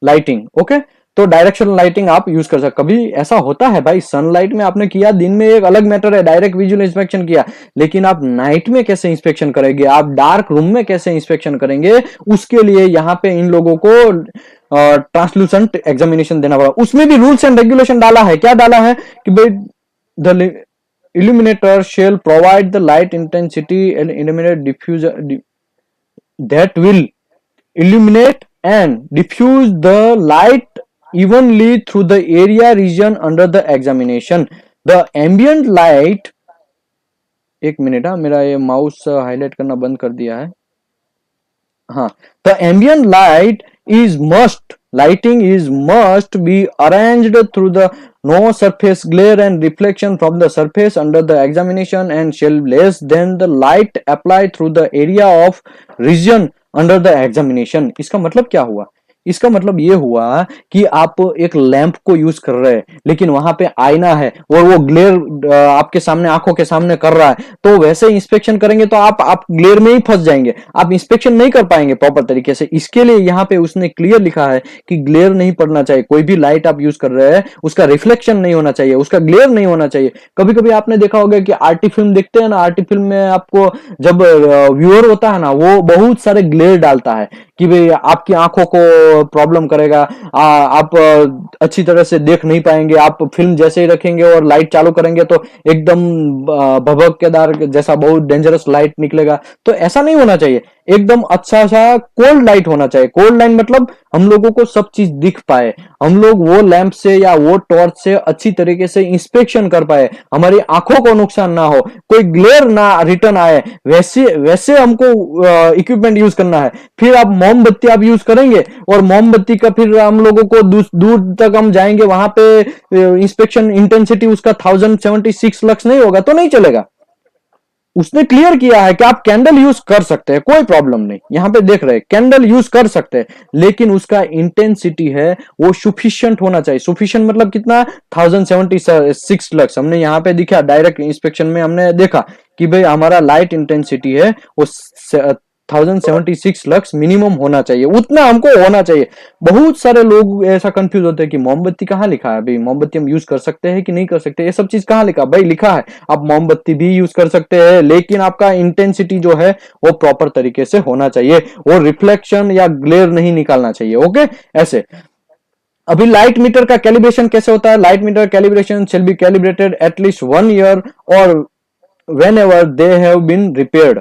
lighting. Okay, तो डायरेक्शनल लाइटिंग आप यूज कर सकते। कभी ऐसा होता है भाई, सनलाइट में आपने किया, दिन में एक अलग मैटर है, डायरेक्ट विजुअल इंस्पेक्शन किया, लेकिन आप नाइट में कैसे इंस्पेक्शन करेंगे, आप डार्क रूम में कैसे इंस्पेक्शन करेंगे, उसके लिए यहाँ पे इन लोगों को ट्रांसलूसेंट एग्जामिनेशन देना पड़ा। उसमें भी रूल्स एंड रेगुलेशन डाला है, क्या डाला है कि भाई the illuminator shall provide the light intensity and illuminate diffuser that will illuminate and diffuse the light evenly through the area region under the examination. The ambient light, एक minute, मेरा ये माउस हाईलाइट करना बंद कर दिया है। हाँ, the ambient lighting is must be arranged through the no surface glare and reflection from the surface under the examination and shall less than the light applied through the area of region under the examination। इसका मतलब क्या हुआ इसका मतलब ये हुआ कि आप एक लैंप को यूज कर रहे हैं लेकिन वहां पे आईना है और वो ग्लेयर आपके सामने आंखों के सामने कर रहा है, तो वैसे इंस्पेक्शन करेंगे तो आप ग्लेयर में ही फंस जाएंगे, आप इंस्पेक्शन नहीं कर पाएंगे प्रॉपर तरीके से। इसके लिए यहाँ पे उसने क्लियर लिखा है कि ग्लेयर नहीं पड़ना चाहिए, कोई भी लाइट आप यूज कर रहे हैं उसका रिफ्लेक्शन नहीं होना चाहिए, उसका ग्लेयर नहीं होना चाहिए। कभी कभी आपने देखा होगा कि आर्टी फिल्म देखते हैं ना, आर्टी फिल्म में आपको जब व्यूअर होता है ना वो बहुत सारे ग्लेयर डालता है कि भाई आपकी आंखों को प्रॉब्लम करेगा, आप अच्छी तरह से देख नहीं पाएंगे, आप फिल्म जैसे ही रखेंगे और लाइट चालू करेंगे तो एकदम भभकेदार जैसा बहुत डेंजरस लाइट निकलेगा। तो ऐसा नहीं होना चाहिए, एकदम अच्छा सा कोल्ड लाइट होना चाहिए। कोल्ड लाइट मतलब हम लोगों को सब चीज दिख पाए, हम लोग वो लैंप से या वो टॉर्च से अच्छी तरीके से इंस्पेक्शन कर पाए, हमारी आंखों को नुकसान ना हो, कोई ग्लेयर ना रिटर्न आए, वैसे वैसे हमको इक्विपमेंट यूज करना है। फिर आप मोमबत्ती आप यूज करेंगे और मोमबत्ती का फिर हम लोगों को दूर तक हम जाएंगे, वहां पे इंस्पेक्शन इंटेंसिटी उसका 1076 लक्स नहीं होगा तो नहीं चलेगा। उसने क्लियर किया है कि आप कैंडल यूज कर सकते हैं, कोई प्रॉब्लम नहीं, यहां पे देख रहे हैं कैंडल यूज कर सकते हैं, लेकिन उसका इंटेंसिटी है वो सुफिशियंट होना चाहिए। सुफिशियंट मतलब कितना, 1076 लक्स। हमने यहाँ पे दिखा डायरेक्ट इंस्पेक्शन में, हमने देखा कि भाई हमारा लाइट इंटेंसिटी है वो 1076 लक्स मिनिमम होना चाहिए, उतना हमको होना चाहिए। बहुत सारे लोग ऐसा कंफ्यूज होते हैं कि मोमबत्ती कहाँ लिखा है, भाई मोमबत्ती हम यूज कर सकते हैं कि नहीं कर सकते, ये सब चीज कहाँ लिखा, भाई लिखा है आप मोमबत्ती भी यूज कर सकते हैं, लेकिन आपका इंटेंसिटी जो है वो प्रॉपर तरीके से होना चाहिए, वो रिफ्लेक्शन या ग्लेयर नहीं निकालना चाहिए। ओके, ऐसे। अभी लाइट मीटर का कैलिब्रेशन कैसे होता है, light meter calibration shall be calibrated at least 1 year और whenever they have been repaired.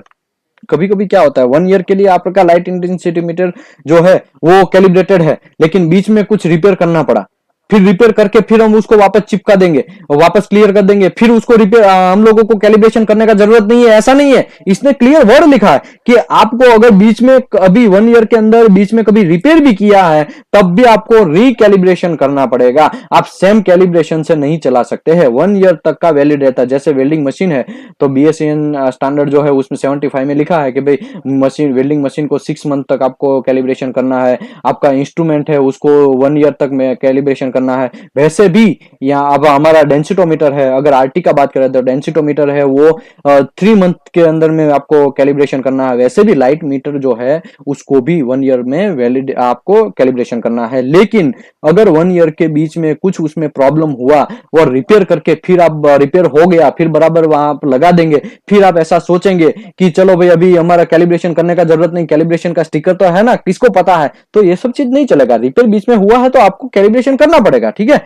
कभी कभी क्या होता है 1 ईयर के लिए आपका लाइट इंटेंसिटी मीटर जो है वो कैलिब्रेटेड है, लेकिन बीच में कुछ रिपेयर करना पड़ा, फिर रिपेयर करके फिर हम उसको वापस चिपका देंगे, वापस क्लियर कर देंगे, फिर उसको रिपेयर, हम लोगों को कैलिब्रेशन करने का जरूरत नहीं है, ऐसा नहीं है। इसने क्लियर वर्ड लिखा है कि आपको अगर बीच में अभी 1 ईयर के अंदर बीच में कभी रिपेयर भी किया है तब भी आपको रिकैलिब्रेशन करना पड़ेगा, आप सेम कैलिब्रेशन से नहीं चला सकते हैं। 1 ईयर तक का वैलिड रहता है। जैसे वेल्डिंग मशीन है तो बीएसएन स्टैंडर्ड जो है उसमें 75 में लिखा है कि भाई मशीन, वेल्डिंग मशीन को 6 मंथ तक आपको कैलिब्रेशन करना है, आपका इंस्ट्रूमेंट है उसको 1 ईयर तक में कैलिब्रेशन करना है। वैसे भी यहाँ अब हमारा डेंसिटोमीटर है, अगर आरटी का बात करें तो डेंसिटोमीटर है वो 3 मंथ के अंदर में आपको कैलिब्रेशन करना है। वैसे भी लाइट मीटर जो है उसको भी 1 ईयर में वैलिड आपको कैलिब्रेशन करना है, लेकिन अगर 1 ईयर के बीच में कुछ उसमें प्रॉब्लम हुआ और रिपेयर करके फिर आप रिपेयर हो गया फिर बराबर वहां पर लगा देंगे, फिर आप ऐसा सोचेंगे कि चलो भाई अभी हमारा कैलिब्रेशन करने का जरूरत नहीं, कैलिब्रेशन का स्टिकर तो है ना, किसको पता है, तो ये सब चीज नहीं चलेगा। रिपेयर बीच में हुआ है तो आपको कैलिब्रेशन करना पड़ेगा, ठीक है।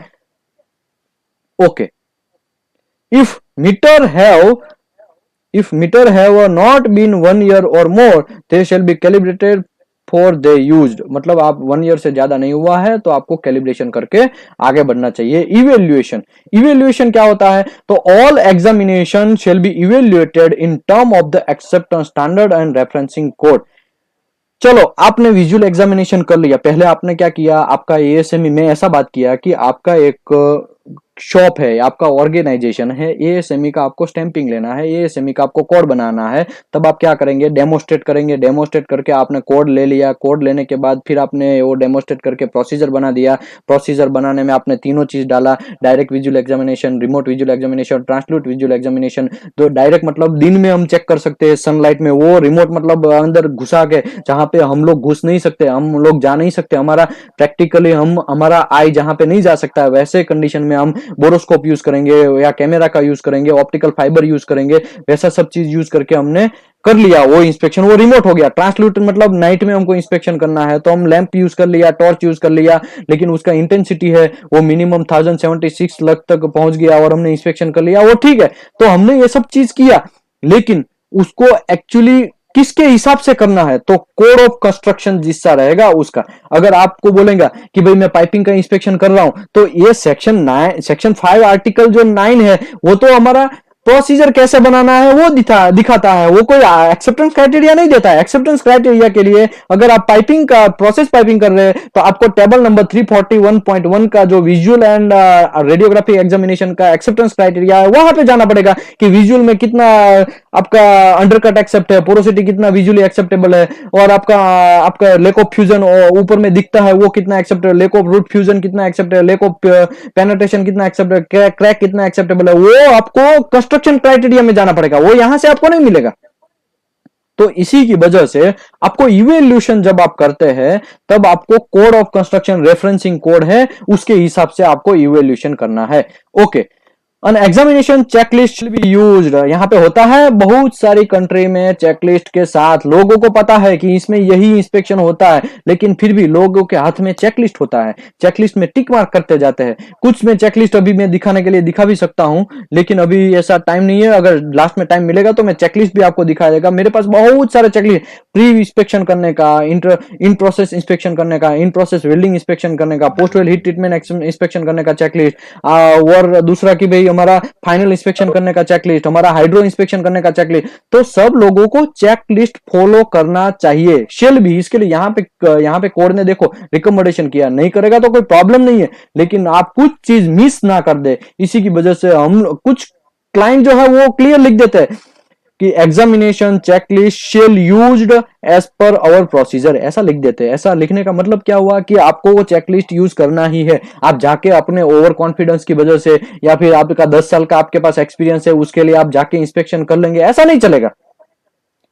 Okay, if meter have if meter have not been 1 year or more they shall be calibrated for they used, मतलब आप 1 ईयर से ज्यादा नहीं हुआ है तो आपको कैलिब्रेशन करके आगे बढ़ना चाहिए। इवेल्युएशन, इवेल्युएशन क्या होता है, तो all examination shall be evaluated in term of the acceptance standard and referencing code. चलो आपने विजुअल एग्जामिनेशन कर लिया, पहले आपने क्या किया, आपका एएसएमई में ऐसा बात किया कि आपका एक शॉप है, आपका ऑर्गेनाइजेशन है, एएसएमई का आपको स्टैंपिंग लेना है, एएसएमई का आपको कोड बनाना है, तब आप क्या करेंगे, डेमोस्ट्रेट करेंगे। डेमोस्ट्रेट करके आपने कोड ले लिया, कोड लेने के बाद फिर आपने वो डेमोस्ट्रेट करके प्रोसीजर बना दिया। प्रोसीजर बनाने में आपने तीनों चीज डाला, direct visual examination, remote visual examination, translucent visual examination. तो डायरेक्ट मतलब दिन में हम चेक कर सकते हैं सनलाइट में, वो रिमोट मतलब अंदर घुसा के जहां पे हम लोग घुस नहीं सकते, हम लोग जा नहीं सकते, हमारा प्रैक्टिकली हम हमारा आई जहां पे नहीं जा सकता है, वैसे कंडीशन में हम बोरोस्कोप यूज करेंगे या कैमरा का यूज करेंगे, ऑप्टिकल फाइबर यूज करेंगे, वैसा सब चीज यूज करके हमने कर लिया वो इंस्पेक्शन, वो रिमोट हो गया। ट्रांसल्यूट मतलब नाइट में हमको इंस्पेक्शन करना है तो हम लैंप यूज कर लिया, टॉर्च यूज कर लिया, लेकिन उसका इंटेंसिटी है वो मिनिमम 1076 लख तक पहुंच गया और हमने इंस्पेक्शन कर लिया, वो ठीक है। तो हमने ये सब चीज किया, लेकिन उसको एक्चुअली किसके हिसाब से करना है, तो कोड ऑफ कंस्ट्रक्शन जिसका रहेगा उसका। अगर आपको बोलेगा कि भाई मैं पाइपिंग का इंस्पेक्शन कर रहा हूं तो ये सेक्शन 5 आर्टिकल जो 9 है वो तो हमारा प्रोसीजर कैसे बनाना है वो दिखाता है, वो कोई एक्सेप्टेंस क्राइटेरिया नहीं देता है। एक्सेप्टेंस क्राइटेरिया के लिए अगर आप पाइपिंग का प्रोसेस पाइपिंग कर रहे हैं तो आपको टेबल नंबर 341.1 का जो विजुअल एंड रेडियोग्राफी एग्जामिनेशन का एक्सेप्टेंस क्राइटेरिया है वहां पे जाना पड़ेगा कि विजुअल में कितना आपका अंडरकट एक्सेप्ट है, पोरोसिटी कितना विजुअली एक्सेप्टेबल है, और आपका लेक ऑफ फ्यूजन ऊपर में दिखता है वो कितना acceptable, lack of root fusion कितना एक्सेप्टेबल, लेक ऑफ पेनिट्रेशन कितना एक्सेप्टेबल, क्रैक कितना एक्सेप्टेबल है, वो आपको कंस्ट्रक्शन क्राइटेरिया में जाना पड़ेगा, वो यहां से आपको नहीं मिलेगा। तो इसी की वजह से आपको इवेल्यूशन जब आप करते हैं तब आपको code of construction referencing code है उसके हिसाब से आपको इवेल्यूशन करना है। Okay, An examination checklist will be used। यहाँ पे होता है बहुत सारी कंट्री में चेकलिस्ट के साथ, लोगों को पता है कि इसमें यही इंस्पेक्शन होता है, लेकिन फिर भी लोगों के हाथ में चेकलिस्ट होता है, चेकलिस्ट में टिक मार्क करते जाते हैं। कुछ में चेकलिस्ट अभी मैं दिखाने के लिए दिखा भी सकता हूं, लेकिन अभी ऐसा टाइम नहीं है। अगर लास्ट में टाइम मिलेगा तो मैं चेकलिस्ट भी आपको दिखा देगा। मेरे पास बहुत सारे चेकलिस्ट, प्री इंस्पेक्शन करने का, इन प्रोसेस इंस्पेक्शन करने का, इन प्रोसेस वेल्डिंग इंस्पेक्शन करने का, post well heat treatment inspection करने का चेकलिस्ट, और दूसरा की भाई हमारा फाइनल इंस्पेक्शन करने का चेकलिस्ट, हमारा हाइड्रो इंस्पेक्शन करने का चेकलिस्ट। तो सब लोगों को चेकलिस्ट फॉलो करना चाहिए। शेल भी इसके लिए यहाँ पे कोड ने देखो रिकमेंडेशन किया, नहीं करेगा तो कोई प्रॉब्लम नहीं है, लेकिन आप कुछ चीज मिस ना कर दे। इसी की वजह से हम कुछ क्लाइंट जो है वो क्लियर लिख देते हैं कि examination checklist shall used as per our procedure, ऐसा लिख देते हैं। ऐसा लिखने का मतलब क्या हुआ कि आपको वो चेकलिस्ट यूज करना ही है। आप जाके अपने ओवर कॉन्फिडेंस की वजह से या फिर आपका 10 साल का आपके पास एक्सपीरियंस है उसके लिए आप जाके इंस्पेक्शन कर लेंगे, ऐसा नहीं चलेगा।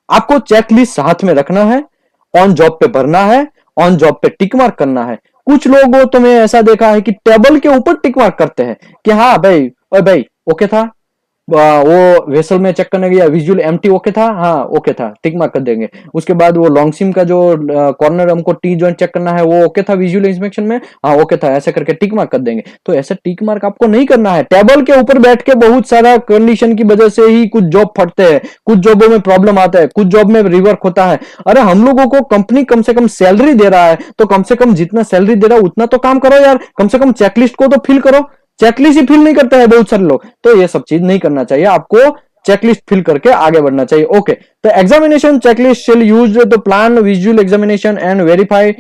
आपको चेकलिस्ट साथ में रखना है, ऑन जॉब पे भरना है, ऑन जॉब पे टिक मार्क करना है। कुछ लोगों तो मैं ऐसा देखा है कि टेबल के ऊपर टिक मार्क करते हैं कि हाँ भाई, ओए भाई ओके था, वो वेसल में चेक करने गया, विजुअल एम्प्टी ओके था, हाँ ओके था, टिक मार्क कर देंगे। उसके बाद वो लॉन्ग सिम का जो कॉर्नर हमको टी जॉइंट चेक करना है वो ओके था विजुअल इंस्पेक्शन में, हाँ ओके था, ऐसे करके टिक मार्क कर देंगे। तो ऐसा टिक मार्क आपको नहीं करना है। टेबल के ऊपर बैठ के बहुत सारा कंडीशन की वजह से ही कुछ जॉब फटते हैं, कुछ जॉबों में प्रॉब्लम आता है, कुछ जॉब में रिवर्क होता है। अरे हम लोगों को कंपनी कम से कम सैलरी दे रहा है तो कम से कम जितना सैलरी दे रहा है उतना तो काम करो यार, कम से कम चेकलिस्ट को तो फिल करो। चेकलिस्ट ही फिल नहीं करते हैं बहुत सारे लोग, तो ये सब चीज नहीं करना चाहिए, आपको चेकलिस्ट फिल करके आगे बढ़ना चाहिए। ओके, तो examination checklist shall use the plan visual examination and verify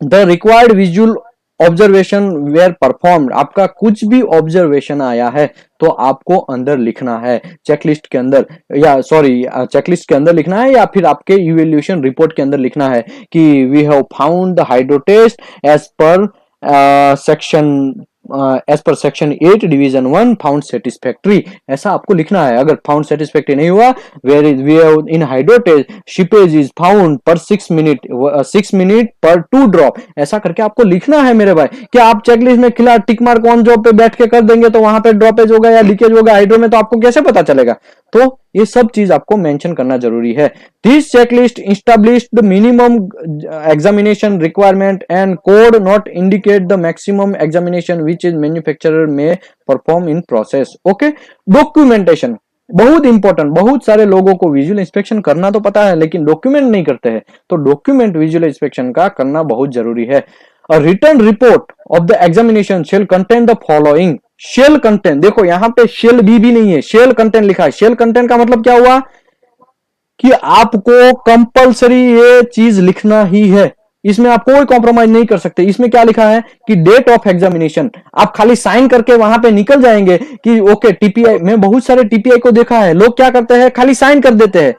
the required visual observation were performed. आपका कुछ भी ऑब्जर्वेशन आया है तो आपको अंदर लिखना है चेकलिस्ट के अंदर, या सॉरी चेकलिस्ट के अंदर लिखना है या फिर आपके इवैल्यूएशन रिपोर्ट के अंदर लिखना है कि we have found the hydro test as per section 8 division 1 found satisfactory, ऐसा आपको लिखना है। अगर फाउंड सेटिस्फैक्ट्री नहीं हुआ, where is we have in hydro test seepage is found per 6 minute पर 2 ड्रॉप, ऐसा करके आपको लिखना है मेरे भाई। कि आप चेकलिस्ट में खिला टिक मार्क ऑन जॉब पे बैठ के कर देंगे तो वहां पे ड्रॉपेज होगा या लीकेज होगा हाइड्रो में, तो आपको कैसे पता चलेगा? तो ये सब चीज आपको मेंशन करना जरूरी है। This checklist established the minimum examination requirement and code not indicate the maximum examination which is manufacturer में perform in process. Okay, documentation बहुत इंपॉर्टेंट। बहुत सारे लोगों को विजुअल इंस्पेक्शन करना तो पता है लेकिन डॉक्यूमेंट नहीं करते हैं, तो डॉक्यूमेंट विजुअल इंस्पेक्शन का करना बहुत जरूरी है। A written report of the examination shall contain the following। Shall content, देखो यहां पे शेल भी नहीं है, शेल कंटेंट लिखा है। शेल कंटेंट का मतलब क्या हुआ कि आपको कंपलसरी ये चीज लिखना ही है, इसमें आप कोई कॉम्प्रोमाइज नहीं कर सकते। इसमें क्या लिखा है कि डेट ऑफ एग्जामिनेशन, आप खाली साइन करके वहां पे निकल जाएंगे कि ओके टीपीआई। मैं बहुत सारे टीपीआई को देखा है, लोग क्या करते हैं खाली साइन कर देते हैं।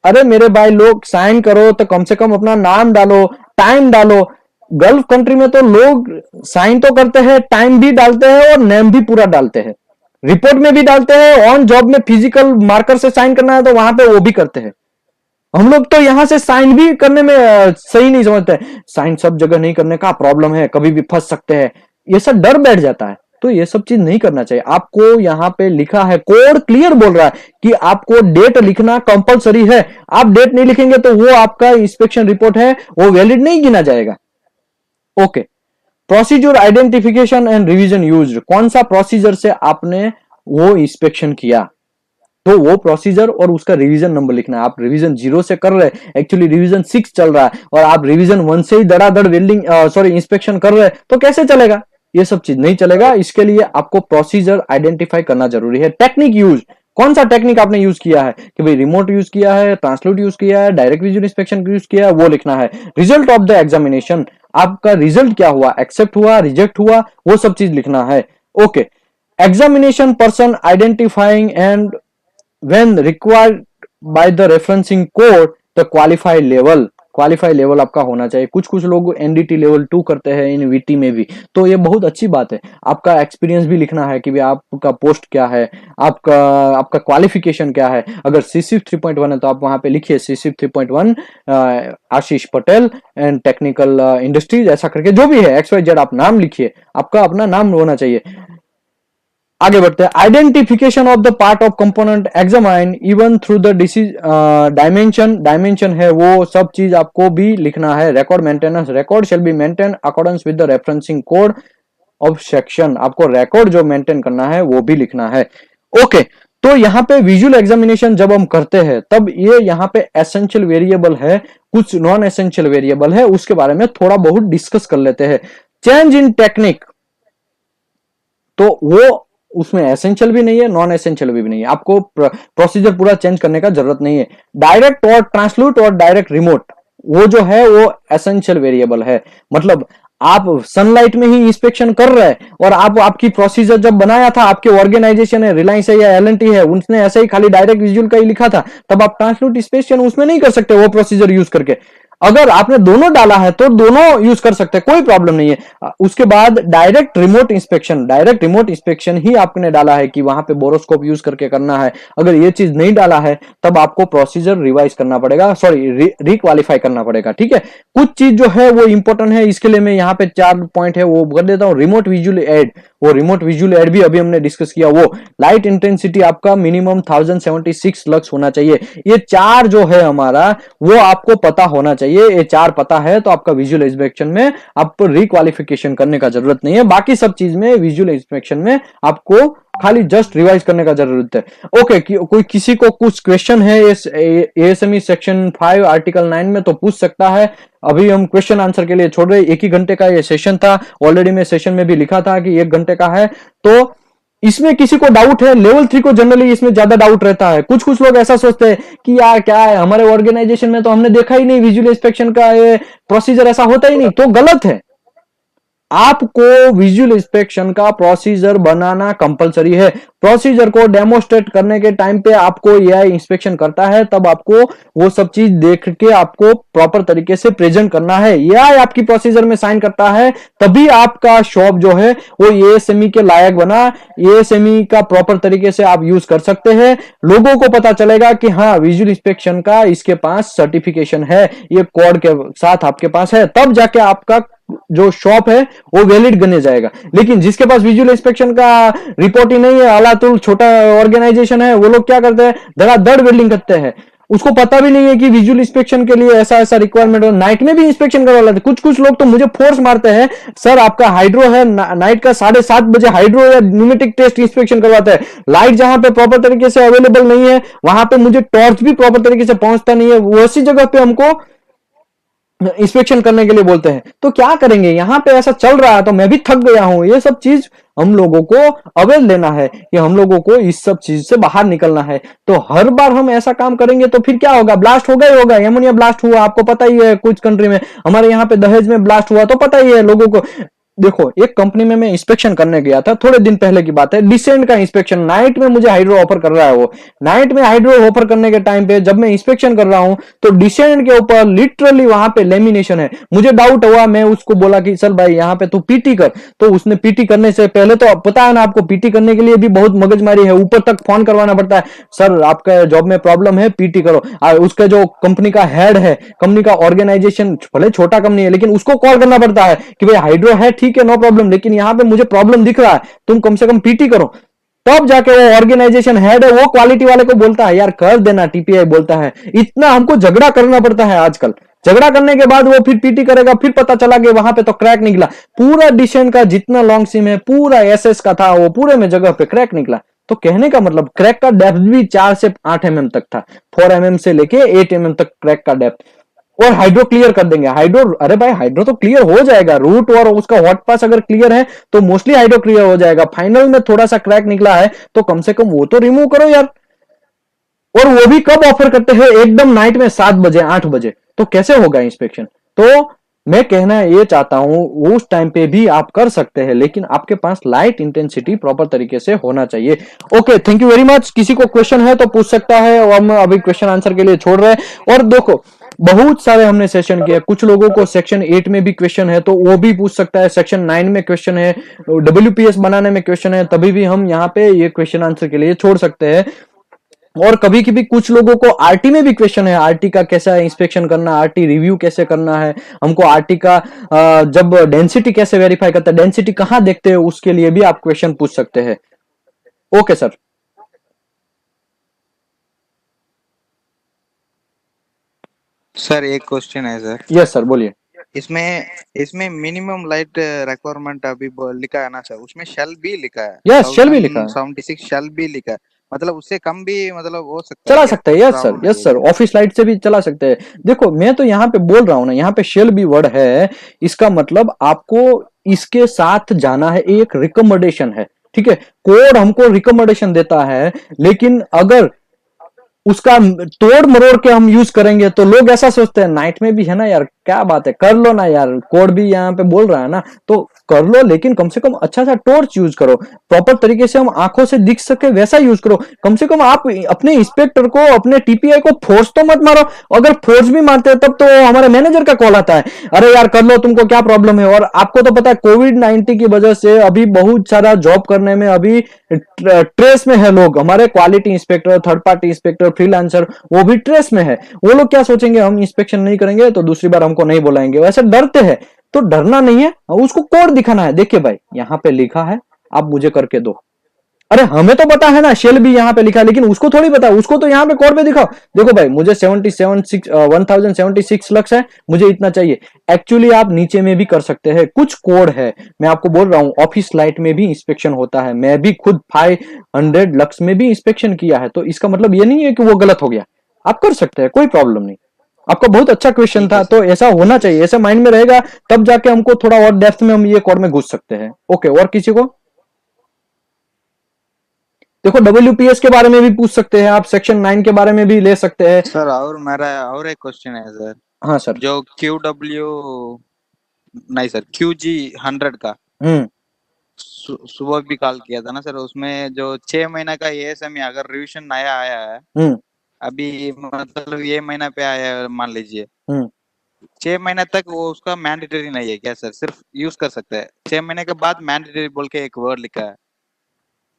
अरे मेरे भाई, लोग साइन करो तो कम से कम अपना नाम डालो, टाइम डालो। गल्फ कंट्री में तो लोग साइन तो करते हैं, टाइम भी डालते हैं और नेम भी पूरा डालते हैं, रिपोर्ट में भी डालते हैं, ऑन जॉब में फिजिकल मार्कर से साइन करना है तो वहां पे वो भी करते हैं। हम लोग तो यहां से साइन भी करने में सही नहीं समझते, साइन सब जगह नहीं करने का प्रॉब्लम है, कभी भी फंस सकते हैं, ये सब डर बैठ जाता है। तो ये सब चीज नहीं करना चाहिए। आपको यहां पे लिखा है, कोड क्लियर बोल रहा है कि आपको डेट लिखना कंपलसरी है। आप डेट नहीं लिखेंगे तो वो आपका इंस्पेक्शन रिपोर्ट है, वो वैलिड नहीं गिना जाएगा। Okay, procedure identification and revision used, कौन सा प्रोसीजर से आपने वो इंस्पेक्शन किया, तो वो प्रोसीजर और उसका रिवीजन नंबर लिखना है। आप रिवीजन 0 से कर रहे हैं, एक्चुअली रिवीजन 6 चल रहा है और आप रिवीजन 1 से ही धड़ाधड़ वेल्डिंग इंस्पेक्शन कर रहे हैं, तो कैसे चलेगा? ये सब चीज नहीं चलेगा। इसके लिए आपको प्रोसीजर आइडेंटिफाई करना जरूरी है। टेक्निक यूज, कौन सा टेक्निक आपने यूज किया है कि भाई रिमोट यूज किया है, ट्रांसल्यूट यूज किया है, डायरेक्ट विजुअल इंस्पेक्शन यूज किया है, वो लिखना है। रिजल्ट ऑफ द एग्जामिनेशन, आपका रिजल्ट क्या हुआ, एक्सेप्ट हुआ, रिजेक्ट हुआ, वो सब चीज लिखना है। Okay, examination person identifying and when required by the referencing code the qualify level आपका होना चाहिए। कुछ कुछ लोग एनडीटी लेवल 2 करते हैं इन वीटी में भी, तो ये बहुत अच्छी बात है। आपका एक्सपीरियंस भी लिखना है कि भाई आपका पोस्ट क्या है, आपका आपका क्वालिफिकेशन क्या है। अगर सीसिफ 3.1 है तो आप वहां पे लिखिए सीसिफ 3.1 आशीष पटेल एंड टेक्निकल इंडस्ट्रीज, ऐसा करके जो भी है XYZ आप नाम लिखिए, आपका अपना नाम होना चाहिए। आगे बढ़ते हैं। Identification of the part of component examine even through the dimension है, वो सब चीज आपको भी लिखना है। Record maintenance, record shall be maintain accordance with the referencing code of section, आपको रिकॉर्ड जो मेंटेन करना है वो भी लिखना है। ओके, तो यहाँ पे विजुअल एग्जामिनेशन जब हम करते हैं तब ये यहाँ पे एसेंशियल वेरिएबल है, कुछ नॉन एसेंशियल वेरिएबल है, उसके बारे में थोड़ा बहुत डिस्कस कर लेते हैं। चेंज इन टेक्निक, तो वो उसमें एसेंशियल भी नहीं है, नॉन एसेंशियल भी नहीं है, आपको प्रोसीजर पूरा चेंज करने का जरूरत नहीं है। डायरेक्ट और ट्रांसल्यूट और डायरेक्ट रिमोट, वो जो है वो एसेंशियल वेरिएबल है। मतलब आप सनलाइट में ही इंस्पेक्शन कर रहे हैं और आपकी प्रोसीजर जब बनाया था, आपके ऑर्गेनाइजेशन है, रिलायंस है या एलएनटी है, उसने ऐसे ही खाली डायरेक्ट विजुअल का ही लिखा था, तब आप ट्रांसल्यूट इंस्पेक्शन उसमें नहीं कर सकते वो प्रोसीजर यूज करके। अगर आपने दोनों डाला है तो दोनों यूज कर सकते हैं, कोई प्रॉब्लम नहीं है। उसके बाद डायरेक्ट रिमोट इंस्पेक्शन ही आपने डाला है कि वहां पे बोरोस्कोप यूज करके करना है। अगर ये चीज नहीं डाला है तब आपको प्रोसीजर रिवाइज करना पड़ेगा, सॉरी रिक्वालिफाई करना पड़ेगा। ठीक है, कुछ चीज जो है वो इंपॉर्टेंट है, इसके लिए मैं यहाँ पे 4 पॉइंट है वो कर देता हूँ। रिमोट विजुअल एड, वो रिमोट विजुअल एड भी अभी हमने डिस्कस किया। वो लाइट इंटेंसिटी आपका मिनिमम 1076 लक्स होना चाहिए। ये 4 जो है हमारा वो आपको पता होना चाहिए। ये 4 पता है तो आपका विजुअल इंस्पेक्शन में आपको रिक्वालिफिकेशन करने का जरूरत नहीं है। बाकी सब चीज में विजुअल इंस्पेक्शन में आपको खाली जस्ट रिवाइज करने का जरूरत है। ओके, कोई किसी को कुछ क्वेश्चन है एएसएमई सेक्शन 5 आर्टिकल 9 में तो पूछ सकता है। अभी हम क्वेश्चन आंसर के लिए छोड़ रहे, 1 ही घंटे का ये सेशन था। ऑलरेडी मैं सेशन में भी लिखा था कि 1 घंटे का है, तो इसमें किसी को डाउट है? लेवल 3 को जनरली इसमें ज्यादा डाउट रहता है। कुछ कुछ लोग ऐसा सोचते हैं कि यार क्या है, हमारे ऑर्गेनाइजेशन में तो हमने देखा ही नहीं विजुअल इंस्पेक्शन का ये प्रोसीजर, ऐसा होता ही नहीं। तो गलत है, आपको विजुअल इंस्पेक्शन का प्रोसीजर बनाना कंपलसरी है। प्रोसीजर को डेमोस्ट्रेट करने के टाइम पे आपको एआई इंस्पेक्शन करता है, तब आपको वो सब चीज देख के आपको प्रॉपर तरीके से प्रेजेंट करना है। एआई आपकी प्रोसीजर में साइन करता है तभी आपका शॉप जो है वो एएसएमई के लायक बना, एएसएमई का प्रॉपर तरीके से आप यूज कर सकते हैं। लोगों को पता चलेगा कि हाँ विजुअल इंस्पेक्शन का इसके पास सर्टिफिकेशन है, ये कोड के साथ आपके पास है, तब जाके आपका जो शॉप है वो वैलिड गने जाएगा। लेकिन जिसके पास विजुअल इंस्पेक्शन का रिपोर्ट ही नहीं है, अलातुल छोटा ऑर्गेनाइजेशन है, वो लोग क्या करते हैं, धड़ाधड़ बिल्डिंग करते हैं। उसको पता भी नहीं है कि विजुअल इंस्पेक्शन के लिए ऐसा ऐसा रिक्वायरमेंट हो। नाइट में भी इंस्पेक्शन करवा लेते। कुछ कुछ लोग तो मुझे फोर्स मारते हैं, सर आपका हाइड्रो है, नाइट का 7:30 बजे हाइड्रो या न्यूमेटिक टेस्ट इंस्पेक्शन करवाता है। लाइट जहां पे प्रॉपर तरीके से अवेलेबल नहीं है, वहां पे मुझे टॉर्च भी प्रॉपर तरीके से पहुंचता नहीं है, वैसी जगह पे हमको इंस्पेक्शन करने के लिए बोलते हैं। तो क्या करेंगे, यहां पे ऐसा चल रहा है तो मैं भी थक गया हूं। ये सब चीज हम लोगों को अवेयर लेना है कि हम लोगों को इस सब चीज से बाहर निकलना है। तो हर बार हम ऐसा काम करेंगे तो फिर क्या होगा, ब्लास्ट होगा ही होगा। एमोनिया ब्लास्ट हुआ, आपको पता ही है, कुछ कंट्री में, हमारे यहाँ पे दहेज में ब्लास्ट हुआ तो पता ही है लोगों को। देखो, एक कंपनी में मैं इंस्पेक्शन करने गया था, थोड़े दिन पहले की बात है, डिसेंट का इंस्पेक्शन, नाइट में मुझे हाइड्रो ऑफर कर रहा है। वो नाइट में हाइड्रो ऑफर करने के टाइम पे जब मैं इंस्पेक्शन कर रहा हूं तो डिसेंट के ऊपर लिटरली वहां पे लेमिनेशन है। मुझे डाउट हुआ, मैं उसको बोला कि चल भाई यहाँ पे तू पीटी कर। तो उसने पीटी करने से पहले, तो पता है ना आपको, पीटी करने के लिए भी बहुत मगजमारी है, ऊपर तक फोन करवाना पड़ता है, सर आपका जॉब में प्रॉब्लम है, पीटी करो। उसका जो कंपनी का हेड है, कंपनी का ऑर्गेनाइजेशन भले छोटा कंपनी है लेकिन उसको कॉल करना पड़ता है कि भाई हाइड्रो है, ठीक है, नो प्रॉब्लम, लेकिन यहां पे मुझे प्रॉब्लम दिख रहा है, तुम कम से कम पीटी करो। तब जाके वो ऑर्गेनाइजेशन हेड है, वो क्वालिटी वाले को बोलता है यार कर देना, टीपीआई बोलता है। इतना हमको झगड़ा करना पड़ता है आजकल। झगड़ा करने के बाद वो फिर पीटी करेगा, फिर पता चला कि वहां पे तो क्रैक निकला। पूरा डिसेंट का जितना लॉन्ग सिम है, पूरा एसएस का था, वो पूरे में जगह पे क्रैक निकला। तो कहने का मतलब, क्रैक का डेप्थ भी 4 से 8 mm तक था, 4 mm से लेके 8 mm तक क्रैक का डेप्थ। और हाइड्रो क्लियर कर देंगे, हाइड्रो, अरे भाई हाइड्रो तो क्लियर हो जाएगा, रूट और उसका हॉट पास अगर क्लियर है तो मोस्टली हाइड्रो क्लियर हो जाएगा। फाइनल में थोड़ा सा क्रैक निकला है तो कम से कम वो तो रिमूव करो यार। और वो भी कब ऑफर करते हैं, एकदम नाइट में 7 बजे 8 बजे, तो कैसे होगा इंस्पेक्शन। तो मैं कहना ये चाहता हूं उस टाइम पे भी आप कर सकते हैं, लेकिन आपके पास लाइट इंटेंसिटी प्रॉपर तरीके से होना चाहिए। Okay, thank you very much. किसी को क्वेश्चन है तो पूछ सकता है, और हम अभी क्वेश्चन आंसर के लिए छोड़ रहे हैं। और देखो बहुत सारे हमने सेशन किया, कुछ लोगों को सेक्शन 8 में भी क्वेश्चन है तो वो भी पूछ सकता है, सेक्शन 9 में क्वेश्चन है, डब्ल्यूपीएस बनाने में क्वेश्चन है, तभी भी हम यहाँ पे ये क्वेश्चन आंसर के लिए छोड़ सकते हैं। और कभी कभी कुछ लोगों को आरटी में भी क्वेश्चन है, आरटी का कैसा इंस्पेक्शन करना, आरटी रिव्यू कैसे करना है, हमको आरटी का जब डेंसिटी कैसे वेरीफाई करता है, डेंसिटी कहां देखते हैं, उसके लिए भी आप क्वेश्चन पूछ सकते हैं। Okay sir. सर एक क्वेश्चन है सर। यस सर, बोलिए। इसमें इसमें मिनिमम लाइट रिक्वायरमेंट अभी लिखा है ना सर, उसमें शेल भी लिखा है, यस, शेल भी लिखा है। 1076 शेल भी लिखा है, मतलब उससे कम भी मतलब हो सकता है चला क्या? सकते हैं। यस सर, प्रॉब्लम यस नहीं सर, है? ऑफिस लाइट से भी चला सकते हैं। देखो मैं तो यहाँ पे बोल रहा हूं ना, यहाँ पे शेल भी वर्ड है, इसका मतलब आपको इसके साथ जाना है, एक रिकमेंडेशन है, ठीक है। कोड हमको रिकमेंडेशन देता है, लेकिन अगर उसका तोड़ मरोड़ के हम यूज करेंगे तो लोग ऐसा सोचते हैं नाइट में भी है ना यार, क्या बात है, कर लो ना यार, कोड भी यहाँ पे बोल रहा है ना तो कर लो, लेकिन कम से कम अच्छा सा टॉर्च यूज करो, प्रॉपर तरीके से हम आंखों से दिख सके वैसा यूज करो। कम से कम आप अपने इंस्पेक्टर को, अपने टीपीआई को फोर्स तो मत मारो। अगर फोर्स भी मारते हैं तब तो हमारे मैनेजर का कॉल आता है, अरे यार कर लो, तुमको क्या प्रॉब्लम है। और आपको तो पता है कोविड-19 की वजह से अभी बहुत सारा जॉब करने में अभी ट्रेस में है लोग, हमारे quality inspector, third party inspector, freelancer, वो भी ट्रेस में है। वो लोग क्या सोचेंगे, हम इंस्पेक्शन नहीं करेंगे तो दूसरी बार हमको नहीं बुलाएंगे, वैसे डरते हैं। तो डरना नहीं है, उसको कोड दिखाना है, देखिए भाई यहाँ पे लिखा है, आप मुझे करके दो। अरे हमें तो पता है ना, शेल भी यहाँ पे लिखा है, लेकिन उसको थोड़ी पता है, उसको तो यहाँ पे कोड पे दिखाओ, देखो भाई मुझे 1076 लक्स है, मुझे इतना चाहिए। एक्चुअली आप नीचे में भी कर सकते हैं, कुछ कोड है, मैं आपको बोल रहा हूँ ऑफिस लाइट में भी इंस्पेक्शन होता है, मैं भी खुद 500 लक्स में भी इंस्पेक्शन किया है, तो इसका मतलब ये नहीं है कि वो गलत हो गया, आप कर सकते हैं, कोई प्रॉब्लम नहीं। आपका बहुत अच्छा क्वेश्चन ठीक था, है तो सर। ऐसा होना चाहिए, ऐसा माइंड में रहेगा, तब जाके हमको थोड़ा और डेप्थ में हम ये कोड में घुस सकते हैं। ओके, और किसी को? देखो डब्ल्यूपीएस के बारे में भी पूछ सकते हैं आप, सेक्शन 9 के बारे में भी ले सकते हैं। सर और मेरा और एक क्वेश्चन है सर, हाँ सर। जो QW नहीं सर, QG 100 का हम्म। सुबह भी कॉल किया था ना सर, उसमें जो 6 महीना का ASME अगर रिविजन नया आया है हम्म। अभी, मतलब ये महीना पे आया है मान लीजिए, हम्म। 6 महीना तक वो उसका मैंडेटरी नहीं है क्या सर, सिर्फ यूज कर सकते हैं? 6 महीने के बाद मैंडेटरी बोल के एक वर्ड लिखा है,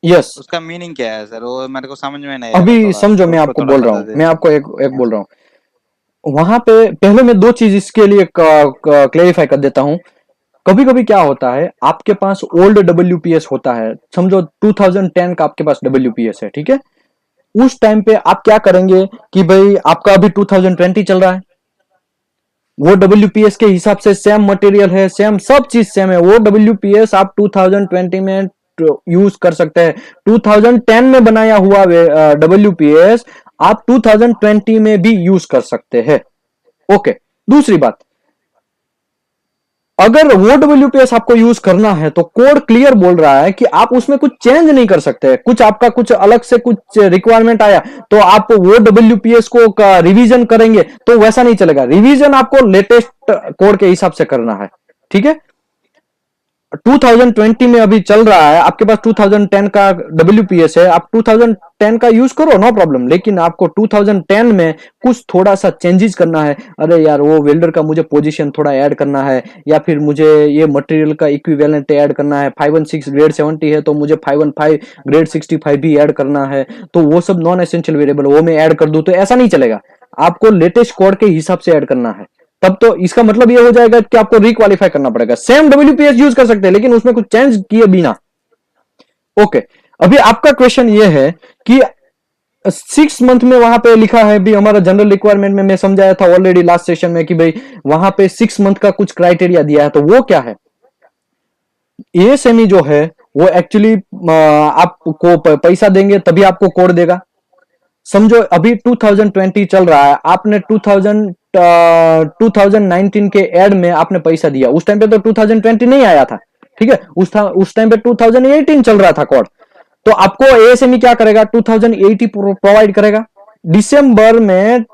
यस। उसका मीनिंग क्या है सर? वो मेरे को समझ में नहीं आ रहा, अभी थोड़ा समझो, मैं उसको आपको थोड़ा बोल रहा बता हूँ, दे। मैं आपको एक बोल रहा हूँ, वहां पे पहले मैं दो चीज इसके लिए क्लेरिफाई कर देता हूँ। कभी कभी क्या होता है, आपके पास ओल्ड डब्ल्यूपीएस होता है, समझो 2010 का आपके पास डब्ल्यूपीएस है, ठीक है। उस टाइम पे आप क्या करेंगे कि भाई आपका अभी 2020 चल रहा है, वो डब्ल्यूपीएस के हिसाब से सेम मटेरियल है, सेम सब चीज सेम है, वो डब्ल्यूपीएस आप 2020 में यूज कर सकते हैं। 2010 में बनाया हुआ डब्ल्यूपीएस आप 2020 में भी यूज कर सकते हैं। ओके, दूसरी बात, अगर वो डब्ल्यूपीएस आपको यूज करना है तो कोड क्लियर बोल रहा है कि आप उसमें कुछ चेंज नहीं कर सकते, कुछ आपका कुछ अलग से कुछ रिक्वायरमेंट आया तो आप वो डब्ल्यूपीएस को रिवीजन करेंगे तो वैसा नहीं चलेगा, रिवीजन आपको लेटेस्ट कोड के हिसाब से करना है, ठीक है। 2020 में अभी चल रहा है, आपके पास 2010 का डब्ल्यूपीएस है, आप 2010 का यूज करो, नो प्रॉब्लम, लेकिन आपको 2010 में कुछ थोड़ा सा चेंजेस करना है। अरे यार वो वेल्डर का मुझे पोजीशन थोड़ा ऐड करना है, या फिर मुझे ये मटेरियल का इक्विवेलेंट ऐड करना है, 516 ग्रेड 70 है तो मुझे 515 ग्रेड 65 भी ऐड करना है, तो वो सब नॉन एसेंशियल वेरिएबल वो मैं ऐड कर दूं तो ऐसा नहीं चलेगा, आपको लेटेस्ट कोड के हिसाब से ऐड करना है। तब तो इसका मतलब ये हो जाएगा कि आपको रिक्वालिफाई करना पड़ेगा, सेम डब्ल्यूपीएस यूज कर सकते हैं लेकिन उसमें कुछ चेंज किए बिना। ओके, अभी आपका क्वेश्चन ये है कि 6 मंथ में वहां पे लिखा है भी, हमारा जनरल रिक्वायरमेंट में मैं समझाया था ऑलरेडी लास्ट सेशन में कि भाई वहां पे 6 मंथ का कुछ क्राइटेरिया दिया है, तो वो क्या है, एएसएमई जो है वो एक्चुअली आपको पैसा देंगे तभी आपको कोड देगा। समझो अभी 2020 चल रहा है, आपने 2019 के एड में आपने पैसा दिया, उस टाइम पे तो 2020 नहीं आया था, ठीक है, उस टाइम पे 2018 चल रहा था कोड, तो आपको एएसएमई क्या करेगा, 2080 प्रोवाइड करेगा, दिसंबर में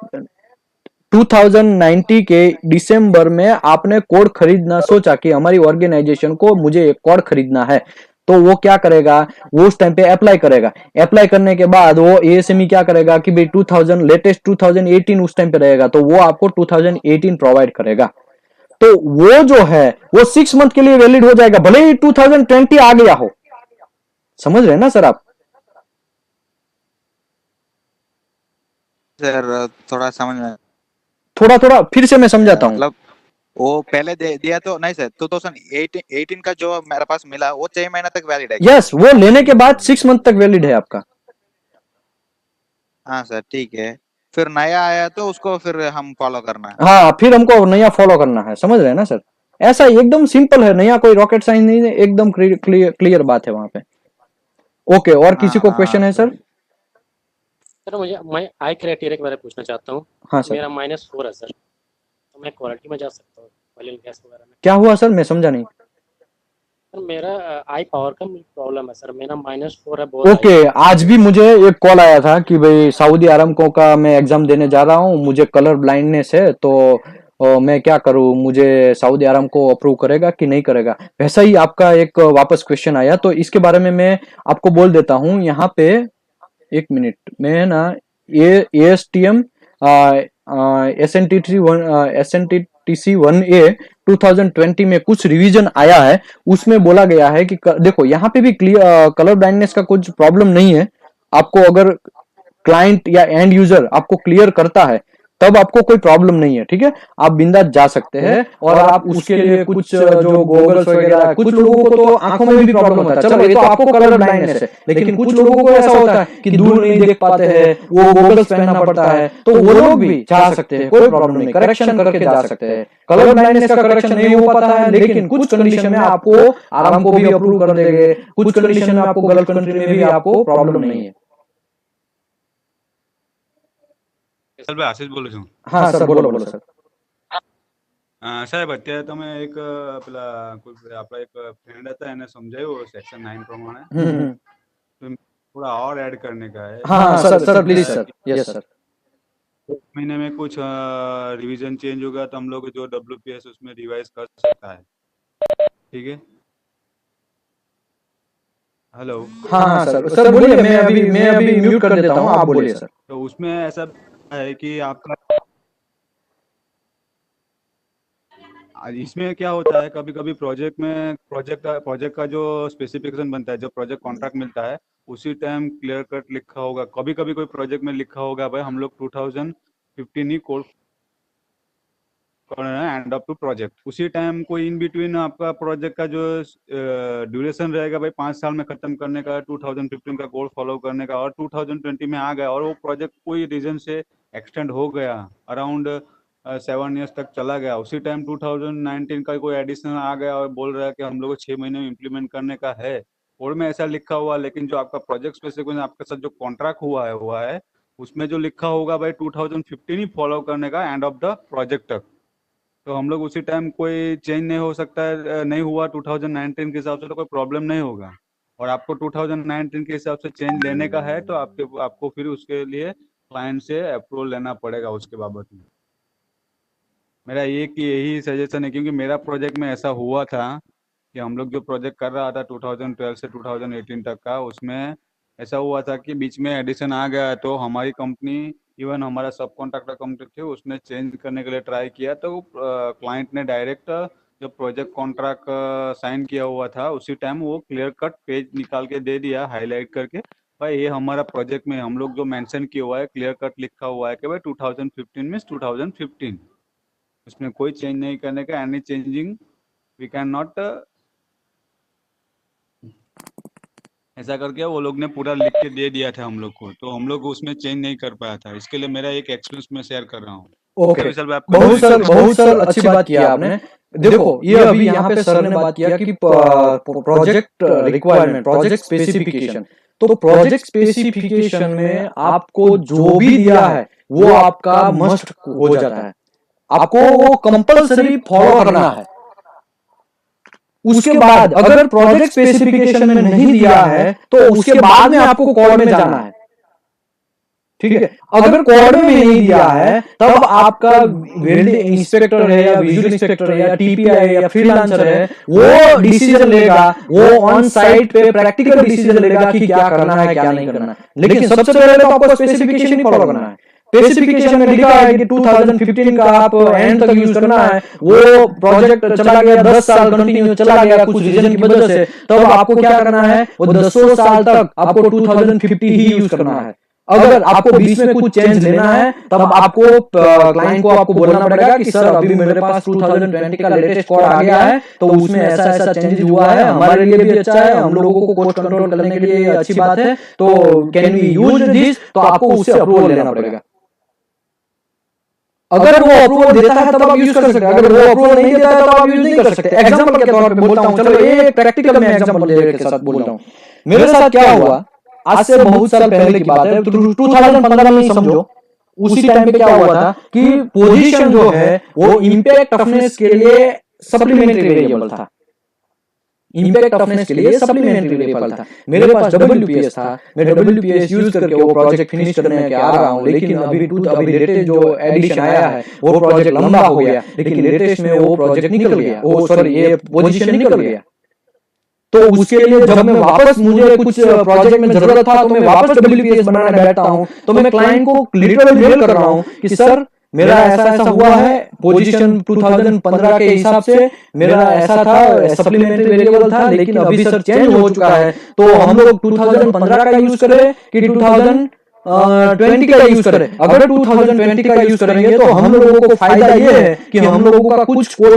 2090 के दिसंबर में आपने कोड खरीदना सोचा कि हमारी ऑर्गेनाइजेशन को मुझे एक कोड खरीदना है, तो वो क्या करेगा, वो उस टाइम पे अप्लाई करेगा। अप्लाई करने के बाद वो एएसएमई क्या करेगा कि भाई 2000 लेटेस्ट 2018 उस टाइम पे रहेगा, तो वो आपको 2018 प्रोवाइड करेगा। तो वो जो है वो 6 मंथ के लिए वैलिड हो जाएगा, भले ही 2020 आ गया हो। समझ रहे हैं ना सर आप? सर थोड़ा समझ में, थोड़ा थोड़ा फिर से मैं समझाता हूं। मतलब वो पहले दिया तो नहीं सर, 2018 का जो मेरे पास मिला वो 6 महीने तक वैलिड है क्या? यस, वो लेने के बाद 6 मंथ तक वैलिड है आपका। हाँ सर ठीक है, फिर नया आया तो उसको फिर हम फॉलो करना है। हाँ, फिर हमको नया फॉलो करना है। समझ रहे हैं ना सर? ऐसा एकदम सिंपल है, नया कोई रॉकेट साइंस नहीं है, एकदम क्लियर बात है वहां पे। ओके, और किसी हाँ को हाँ क्वेश्चन है सर। सर? सर मैं आई क्राइटेरिया के बारे में पूछना चाहता हूँ। हाँ सर। मेरा -4 है सर, तो मैं क्वालिटी में जा सकता हूँ ऑयल एंड गैस वगैरह में? क्या हुआ सर, मैं समझा नहीं। सर मेरा आई पावर का प्रॉब्लम है सर, मेरा -4 है बहुत ओके, आज भी मुझे एक कॉल आया था कि भाई सऊदी अरामको का मैं एग्जाम देने जा रहा हूँ, मुझे कलर ब्लाइंडनेस है, तो मैं क्या करूँ, मुझे सऊदी अरामको अप्रूव करेगा कि नहीं करेगा। वैसा ही आपका एक वापस क्वेश्चन आया, तो इसके बारे में मैं आपको बोल देता हूँ यहाँ पे। एक मिनट, मैं ना ASTM SNTC 1A 2020 में कुछ रिवीजन आया है, उसमें बोला गया है कि देखो यहाँ पे भी कलर ब्लाइंडनेस का कुछ प्रॉब्लम नहीं है। आपको अगर क्लाइंट या एंड यूजर आपको क्लियर करता है तब आपको कोई प्रॉब्लम नहीं है, ठीक है, आप बिंदास जा सकते हैं। और आप उसके लिए कुछ जो गॉगल्स वगैरह, कुछ लोगों को तो आंखों में भी प्रॉब्लम होता है, चलो ये तो आपको कलर ब्लाइंडनेस है, लेकिन कुछ लोगों को ऐसा होता है कि दूर नहीं देख पाते हैं, वो गॉगल्स पहनना पड़ता है, तो वो लोग भी जा सकते हैं, कोई प्रॉब्लम नहीं, करेक्शन करके जा सकते हैं। कलर ब्लाइंडनेस का करेक्शन नहीं हो पाता है, लेकिन कुछ कंडीशन में आपको आराम को भी अप्रूव कर देंगे, कुछ कंडीशन में आपको गल्फ कंट्री में भी आपको प्रॉब्लम नहीं है। સર ભાઈ આશીષ બોલું છું। हाँ सर, बोलो बोलो सर। સાહેબ અત્યારે તમે એક પેલા આપણા એક ફ્રેન્ડ હતા એને સમજાવ્યું સેક્શન 9 પ્રમાણે, તો थोड़ा और ऐड करने का है। हाँ हाँ sir, sir please sir, yes sir. एक महीने में कुछ रिवीजन चेंज होगा तो हम लोग जो WPS उसमें रिवाइज कर सकता है, ठीक है? हेलो। हाँ हाँ सर, सर बोलिए, मैं अभी म्यूट कर देता हूँ, आप बोलिए सर। तो उसमें ऐसा है कि आपका इसमें क्या होता है, कभी कभी प्रोजेक्ट का जो स्पेसिफिकेशन बनता है, जो प्रोजेक्ट कॉन्ट्रैक्ट मिलता है उसी टाइम क्लियर कट लिखा होगा। कभी कभी कोई प्रोजेक्ट में लिखा होगा भाई हम लोग 2015 ही code and up to project, उसी टाइम कोई इन बिटवीन आपका प्रोजेक्ट का जो ड्यूरेशन रहेगा भाई 5 साल में खत्म करने का, 2015 का गोल फॉलो करने का, और 2020 में आ गया और वो प्रोजेक्ट कोई रीजन से एक्सटेंड हो गया, अराउंड 7 ईयर्स तक चला गया, उसी टाइम 2019 का कोई एडिशनल आ गया और बोल रहा है कि हम लोग को 6 महीने में इम्प्लीमेंट करने का है, कोड में ऐसा लिखा हुआ, लेकिन जो आपका प्रोजेक्ट स्पेसिफिक आपके साथ जो कॉन्ट्रैक्ट हुआ है उसमें जो लिखा होगा भाई 2015 ही फॉलो करने का एंड ऑफ द प्रोजेक्ट तक, तो हम लोग उसी टाइम कोई चेंज नहीं हो सकता है, नहीं हुआ 2019 के हिसाब से तो कोई प्रॉब्लम नहीं होगा। और आपको 2019 के हिसाब से चेंज लेने का है तो आपको फिर उसके लिए क्लाइंट से अप्रूवल लेना पड़ेगा उसके बाबत में। मेरा यही सजेशन है, क्योंकि मेरा प्रोजेक्ट में ऐसा हुआ था कि हम लोग जो प्रोजेक्ट कर रहा था 2012 से 2018 तक का, उसमें ऐसा हुआ था कि बीच में एडिशन आ गया, तो हमारी कंपनी, इवन हमारा सब कॉन्ट्रैक्टर कंपनी थे, उसने चेंज करने के लिए ट्राई किया, तो क्लाइंट ने डायरेक्ट जो प्रोजेक्ट कॉन्ट्रैक्ट साइन किया हुआ था उसी टाइम वो क्लियर कट पेज निकाल के दे दिया हाईलाइट करके, भाई ये हमारा प्रोजेक्ट में हम लोग जो मेंशन किया हुआ है क्लियर कट लिखा हुआ है कि भाई 2015 मीन्स 2015, उसमें कोई चेंज नहीं करने का, any changing we can not, ऐसा करके वो लोग ने पूरा लिख के दे दिया था हम लोग को, तो हम लोग उसमें चेंज नहीं कर पाया था। इसके लिए मेरा एक एक्सपीरियंस मैं शेयर कर रहा हूँ। ओके, विशाल बहुत सर अच्छी बात किया आपने। देखो ये अभी यहाँ पे सर ने बात किया कि प्रोजेक्ट रिक्वायरमेंट, प्रोजेक्ट स्पेसिफिकेशन, तो प्रोजेक्ट स्पेसिफिकेशन में आपको जो भी दिया है वो आपका मस्ट हो जाता है, आपको वो कंपल्सरी फॉलो करना है। उसके बाद अगर प्रोजेक्ट स्पेसिफिकेशन में नहीं दिया है तो उसके बाद में आपको कोड में जाना है। ठीक है। अगर कोड में नहीं दिया है तब आपका वेल्ड इंस्पेक्टर है या विजुअल इंस्पेक्टर है या टीपीआई या फ्रीलांसर है, वो डिसीजन लेगा, वो ऑन साइट पे प्रैक्टिकल डिसीजन लेगा कि क्या करना है क्या नहीं करना है। लेकिन सबसे पहले तो आपको स्पेसिफिकेशन ही फॉलो करना है। स्पेसिफिकेशन में लिखा है कि 2015 का आप एंड तक यूज करना है, वो प्रोजेक्ट चला गया 10 साल कंटिन्यू चला गया कुछ रीजन की वजह से, तब आपको क्या करना है, वो 10 साल तक आपको 2050 ही यूज करना है। अगर आपको बीच में कुछ चेंज लेना है तब आपको क्लाइंट को आपको बोलना पड़ेगा कि सर अभी मेरे पास 2020 का लेटेस्ट कोड आ गया है, तो उसमें ऐसा ऐसा चेंजेस हुआ है, हमारे लिए भी अच्छा है, हम लोगों को कॉस्ट कंट्रोल करने के लिए अच्छी बात है, तो कैन वी यूज दिस, तो आपको उससे अप्रूवल लेना पड़ेगा। अगर वो अप्रूवल देता है तब आप यूज कर सकते हैं, अगर वो अप्रूवल नहीं देता है तब आप यूज नहीं कर सकते। एग्जांपल के तौर पे बोलता हूं, चलो ये प्रैक्टिकल में एग्जांपल के साथ बोल रहा हूं। मेरे साथ क्या हुआ, आज से बहुत साल पहले की बात है, 2015 में समझो, उसी टाइम पे क्या हुआ था कि पोजीशन जो है वो इंपैक्ट टफनेस के लिए सप्लीमेंट्री वेरिएबल था, इंपैक्ट टफनेस के लिए सप्लीमेंट्री वेरिएबल था। मेरे पास WPS था, मैं WPS यूज करके वो प्रोजेक्ट फिनिश करने के आ रहा हूं, लेकिन अभी लेटेस्ट जो एडिशन आया है वो प्रोजेक्ट लंबा हो गया, लेकिन लेटेस्ट में वो प्रोजेक्ट निकल गया, वो सॉरी ये पोजीशन निकल गया। तो उसके लिए जब मैं वापस मुझे कुछ प्रोजेक्ट में जरूरत था तो मैं वापस WPS बनाने बैठता हूं, तो मैं क्लाइंट को लिटरली मेल कर रहा हूं कि सर मेरा ऐसा ऐसा हुआ है, पोजीशन 2015 के हिसाब से मेरा ऐसा था, सप्लीमेंट्री वेरिएबल था, लेकिन अभी सर चेंज हो चुका है, तो हम लोग 2015 का यूज करें कि 2020 का यूज करें। अगर 2020 का यूज करेंगे तो हम लोगों को फायदा ये है कि हम लोगों का कुछ कॉस्ट